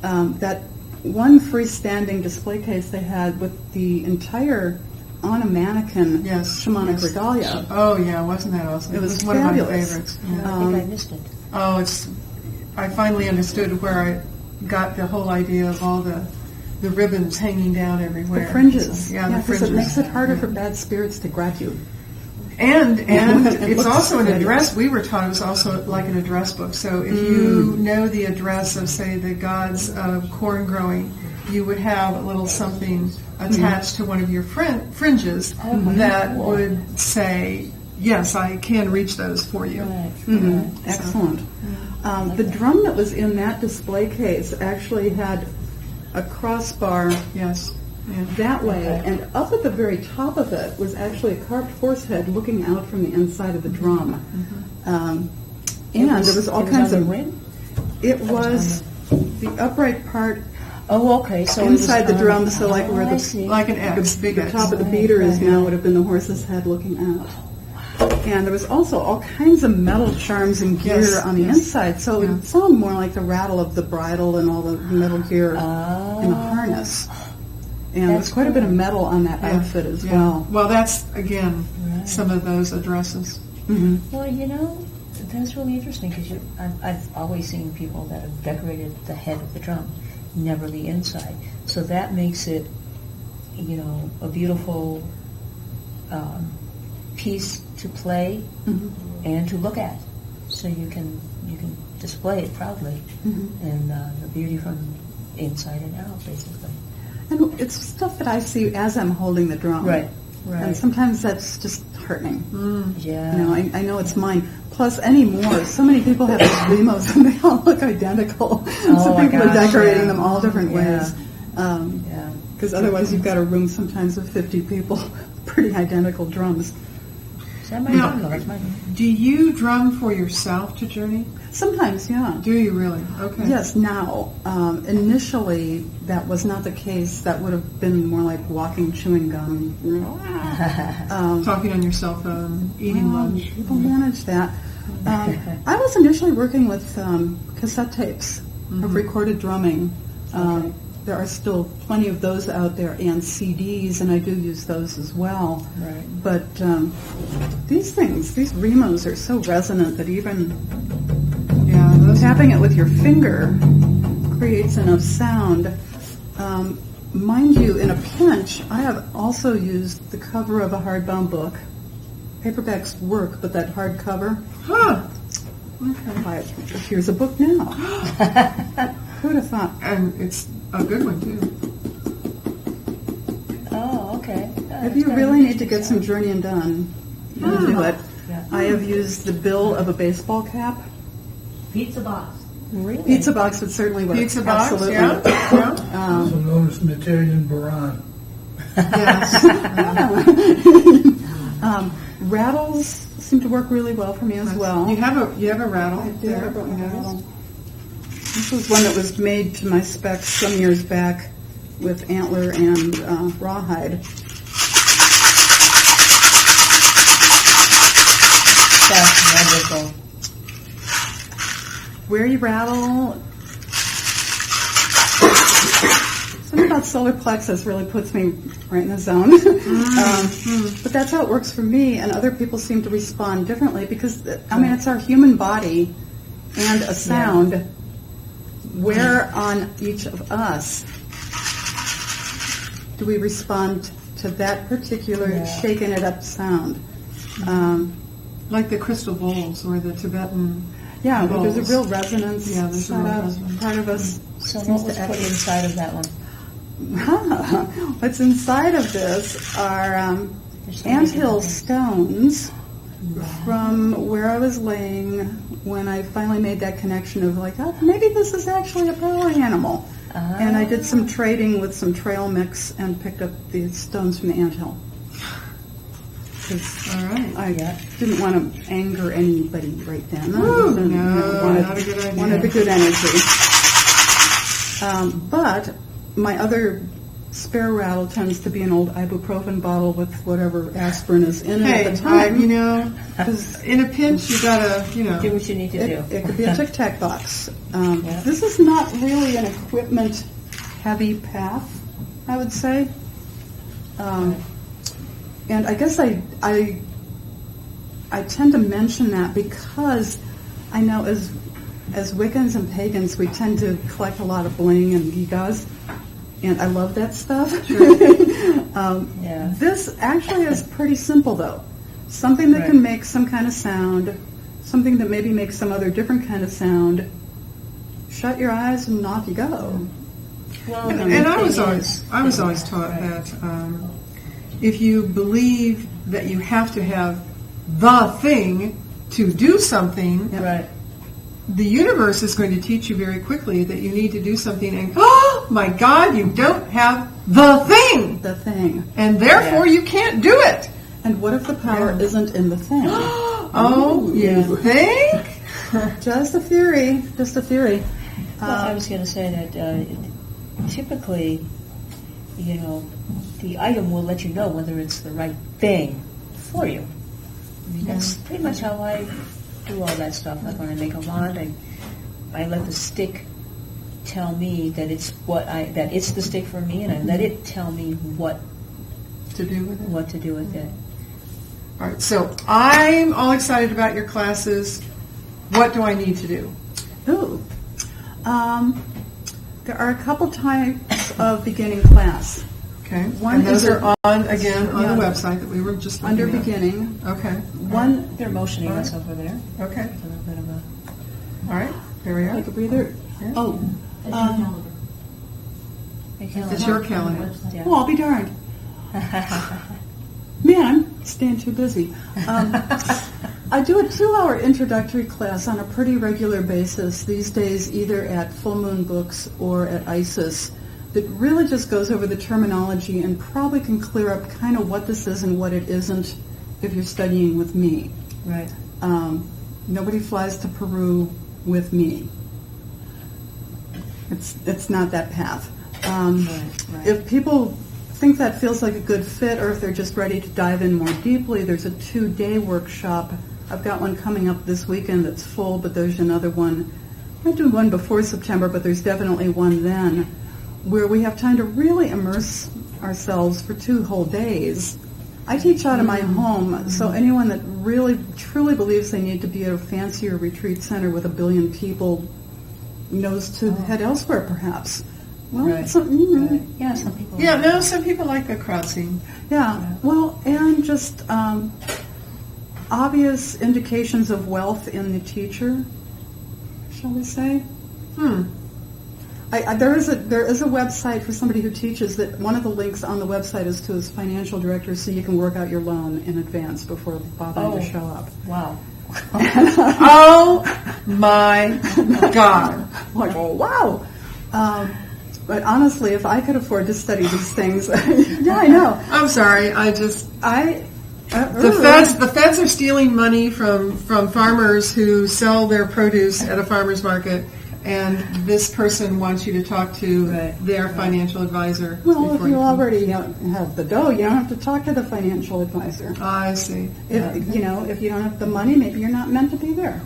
That one freestanding display case they had with the entire on a mannequin shamanic regalia. Oh, yeah, wasn't that awesome? It was one fabulous. of my favorites. Yeah. I think I missed it. Oh, I finally understood where I got the whole idea of all the ribbons hanging down everywhere. The fringes. So, the because fringes. it makes it harder for bad spirits to grab you. And It it's looks also an pretty. address. We were taught it was also like an address book. So if you know the address of, say, the gods of corn growing, you would have a little something attached to one of your fringes that would say, yes, I can reach those for you. Right. Excellent. The drum that was in that display case actually had a crossbar that way, and up at the very top of it was actually a carved horse head looking out from the inside of the drum. And there was all kinds of... It was the upright part So inside it was the drum, so like where I see. Like an X, big the X. top of the beater is now would have been the horse's head looking out. And there was also all kinds of metal charms and gear on the inside, so it would sound more like the rattle of the bridle and all the metal gear in the harness. And there was quite a bit of metal on that outfit as well. Well, that's, again, some of those addresses. Well, that's really interesting because I've always seen people that have decorated the head of the drum, never the inside. So that makes it, a beautiful piece to play and to look at. So you can display it proudly and the beauty from inside and out, basically. And it's stuff that I see as I'm holding the drum. Right. And sometimes that's just heartening. Yeah. I know it's mine. Plus, anymore, so many people have these Remos and they all look identical. So people are decorating them all different ways. Because otherwise you've got a room sometimes of 50 people, pretty identical drums. Do you drum for yourself to journey? Sometimes, yeah. Do you really? Okay. Yes, now. Initially, that was not the case. That would have been more like walking, chewing gum. Talking on your cell phone, eating lunch. People manage that. I was initially working with cassette tapes of recorded drumming. There are still plenty of those out there, and CDs, and I do use those as well. Right. But these things, these Remos are so resonant that even tapping it with your finger creates enough sound. Mind you, in a pinch, I have also used the cover of a hardbound book. Paperbacks work, but that hard cover. Okay. Here's a book now. Who'd have thought? And it's a good one, too. Oh, okay. If you really need to get some journeying done, you can do it. I have used the bill of a baseball cap. Pizza box. Really? Pizza box would certainly work. Pizza box, absolutely. Also known as Natarian Baran. Yes. Rattles seem to work really well for me as well. You have a rattle. I do. I brought my rattle. This was one that was made to my specs some years back with antler and rawhide. That's wonderful. where you rattle. Something about solar plexus really puts me right in the zone. But that's how it works for me, and other people seem to respond differently because, I mean, it's our human body and a sound. Where on each of us do we respond to that particular shaking it up sound? Like the crystal bowls or the Tibetan bowls. There's a real resonance. Yeah, there's a real resonance. Part of us. So what was put inside of that one? What's inside of this are anthill stones from where I was laying when I finally made that connection of like, oh, maybe this is actually a prairie animal. And I did some trading with some trail mix and picked up the stones from the anthill. I didn't want to anger anybody right then. Not a good idea. Wanted the good energy. But my other spare rattle tends to be an old ibuprofen bottle with whatever aspirin is in it at the time. In a pinch, you gotta, do what you need to do. It could be a Tic Tac box. This is not really an equipment-heavy path, I would say. And I guess I tend to mention that because I know as Wiccans and pagans, we tend to collect a lot of bling and gewgaws, and I love that stuff. This actually is pretty simple, though. Something that can make some kind of sound, something that maybe makes some other different kind of sound. Shut your eyes and off you go. Well, and I was always taught that if you believe that you have to have the thing to do something, the universe is going to teach you very quickly that you need to do something, and oh my God, you don't have the thing. The thing. And therefore you can't do it. And what if the power isn't in the thing? Oh, you think? Just a theory. Well, I was going to say that typically, the item will let you know whether it's the right thing for you. I mean, that's pretty much how I do all that stuff. Like when I make a wand, I let the stick tell me that it's the stick for me, and I let it tell me what to do with it. All right, so I'm all excited about your classes. What do I need to do? There are a couple types of beginning class. Okay. And those are on the website that we were just looking under at. beginning. Okay. They're motioning us over there. Okay. It's a little bit of a... All right. Here we are. Take a breather. Yeah. Oh. It's your calendar. Yeah. Well, I'll be darned. Man, I'm staying too busy. I do a 2-hour introductory class on a pretty regular basis these days, either at Full Moon Books or at ISIS, that really just goes over the terminology and probably can clear up kind of what this is and what it isn't if you're studying with me. Right. Nobody flies to Peru with me. It's not that path. Right. If people think that feels like a good fit, or if they're just ready to dive in more deeply, there's a 2-day workshop. I've got one coming up this weekend that's full, but there's another one. I do one before September, but there's definitely one then, where we have time to really immerse ourselves for 2 whole days. I teach out of my home, so anyone that really, truly believes they need to be at a fancier retreat center with 1 billion people knows to head elsewhere, perhaps. Well, right. Yeah, some people. Yeah, no, some people like the crowd scene. Yeah, well, and just obvious indications of wealth in the teacher, shall we say? There is a website for somebody who teaches that one of the links on the website is to his financial director, so you can work out your loan in advance before bothering to show up. Wow. Oh my God! Like, oh wow! But honestly, if I could afford to study these things, yeah, I know. I'm sorry. The feds are stealing money from farmers who sell their produce at a farmer's market, and this person wants you to talk to their financial advisor. Well, if you already have the dough, you don't have to talk to the financial advisor. I see. If you don't have the money, maybe you're not meant to be there.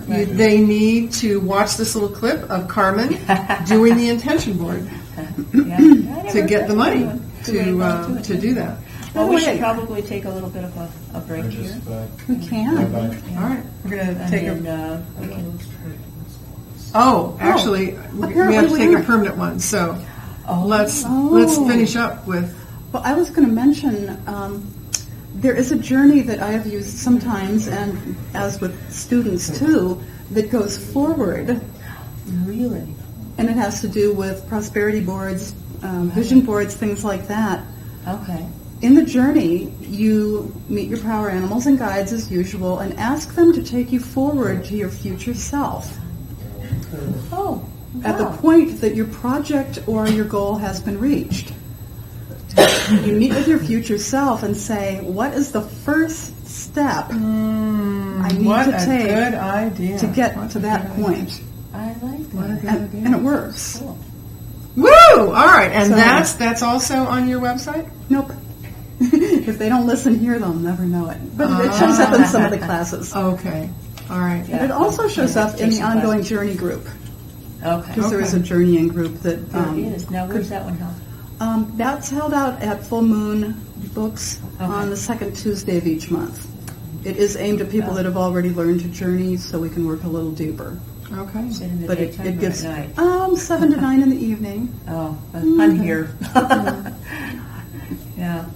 They need to watch this little clip of Carmen doing the intention board to get the money to do that. Well, we should probably take a little bit of a break here. We can. All right, we're going to take we have to take a permanent one. So let's finish up with. Well, I was going to mention there is a journey that I have used sometimes, and as with students too, that goes forward. Really? And it has to do with prosperity boards, vision boards, things like that. Okay. In the journey, you meet your power animals and guides as usual and ask them to take you forward to your future self. Oh, wow. At the point that your project or your goal has been reached. You meet with your future self and say, what is the first step I need to take good idea. To get to that point? I like that. And it works. Cool. Woo! All right, and that's also on your website? Nope. If they don't listen here, they'll never know it. But it shows up in some of the classes. Okay. All right. And it also shows up in the ongoing journey group. Okay. Because there is a journeying group that... There is. Now, where's that one held? That's held out at Full Moon Books on the second Tuesday of each month. It is aimed at people that have already learned to journey, so we can work a little deeper. Okay. Is it in the But daytime it gives or at night? 7 to 9 in the evening. Oh, I'm here. Yeah.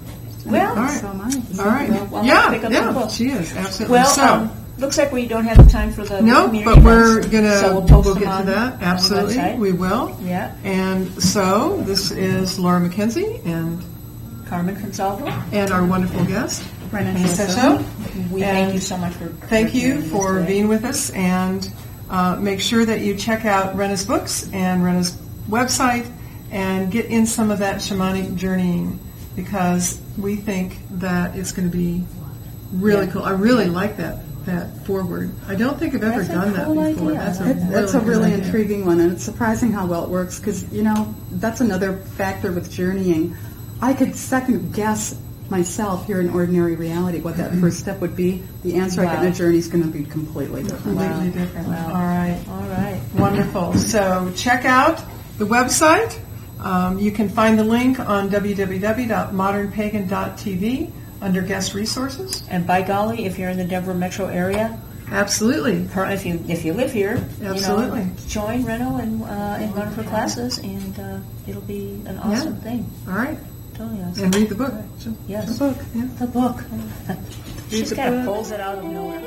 Well, all right. So am I. All right. Well, pick up the book. She is absolutely. Well, looks like we don't have time for the community but we're events. gonna So we'll get to that. Absolutely, we will. Yeah. And so this is Laura McKenzie and Carmen Consalvo and our wonderful guest Brennan Session. We thank you so much for thank you for being with us, and make sure that you check out Rena's books and Rena's website and get in some of that shamanic journeying, because we think that it's going to be really cool. I really like that forward. I don't think I've ever done that before. That's a really intriguing one, and it's surprising how well it works, because, that's another factor with journeying. I could second guess myself here in ordinary reality what that first step would be. The answer I get in a journey is going to be completely different. Completely different. Wow. All right. Wonderful. So check out the website. You can find the link on www.modernpagan.tv under guest resources. And by golly, if you're in the Denver metro area, absolutely. If you live here, absolutely, join Reno and learn her classes, and it'll be an awesome thing. All right. Totally awesome. And read the book. Yes, the book. Yeah. The book. She Read the kind of book. pulls it out of nowhere.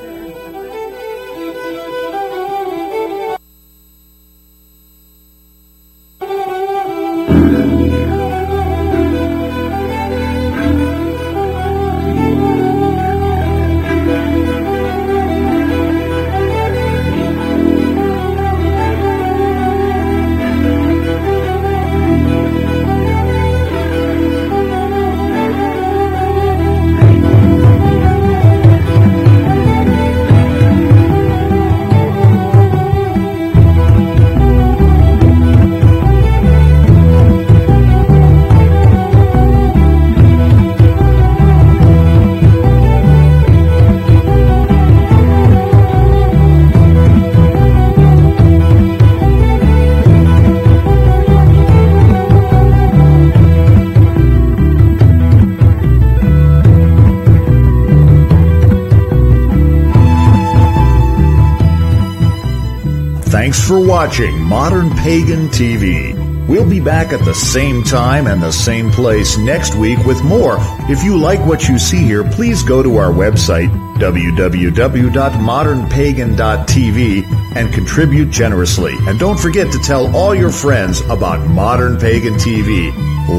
Thanks for watching Modern Pagan TV. We'll be back at the same time and the same place next week with more. If you like what you see here, please go to our website, www.modernpagan.tv, and contribute generously. And don't forget to tell all your friends about Modern Pagan TV.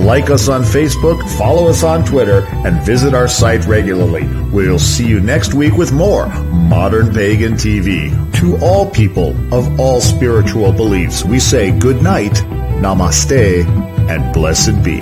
Like us on Facebook, follow us on Twitter, and visit our site regularly. We'll see you next week with more Modern Pagan TV. To all people of all spiritual beliefs, we say good night, namaste, and blessed be.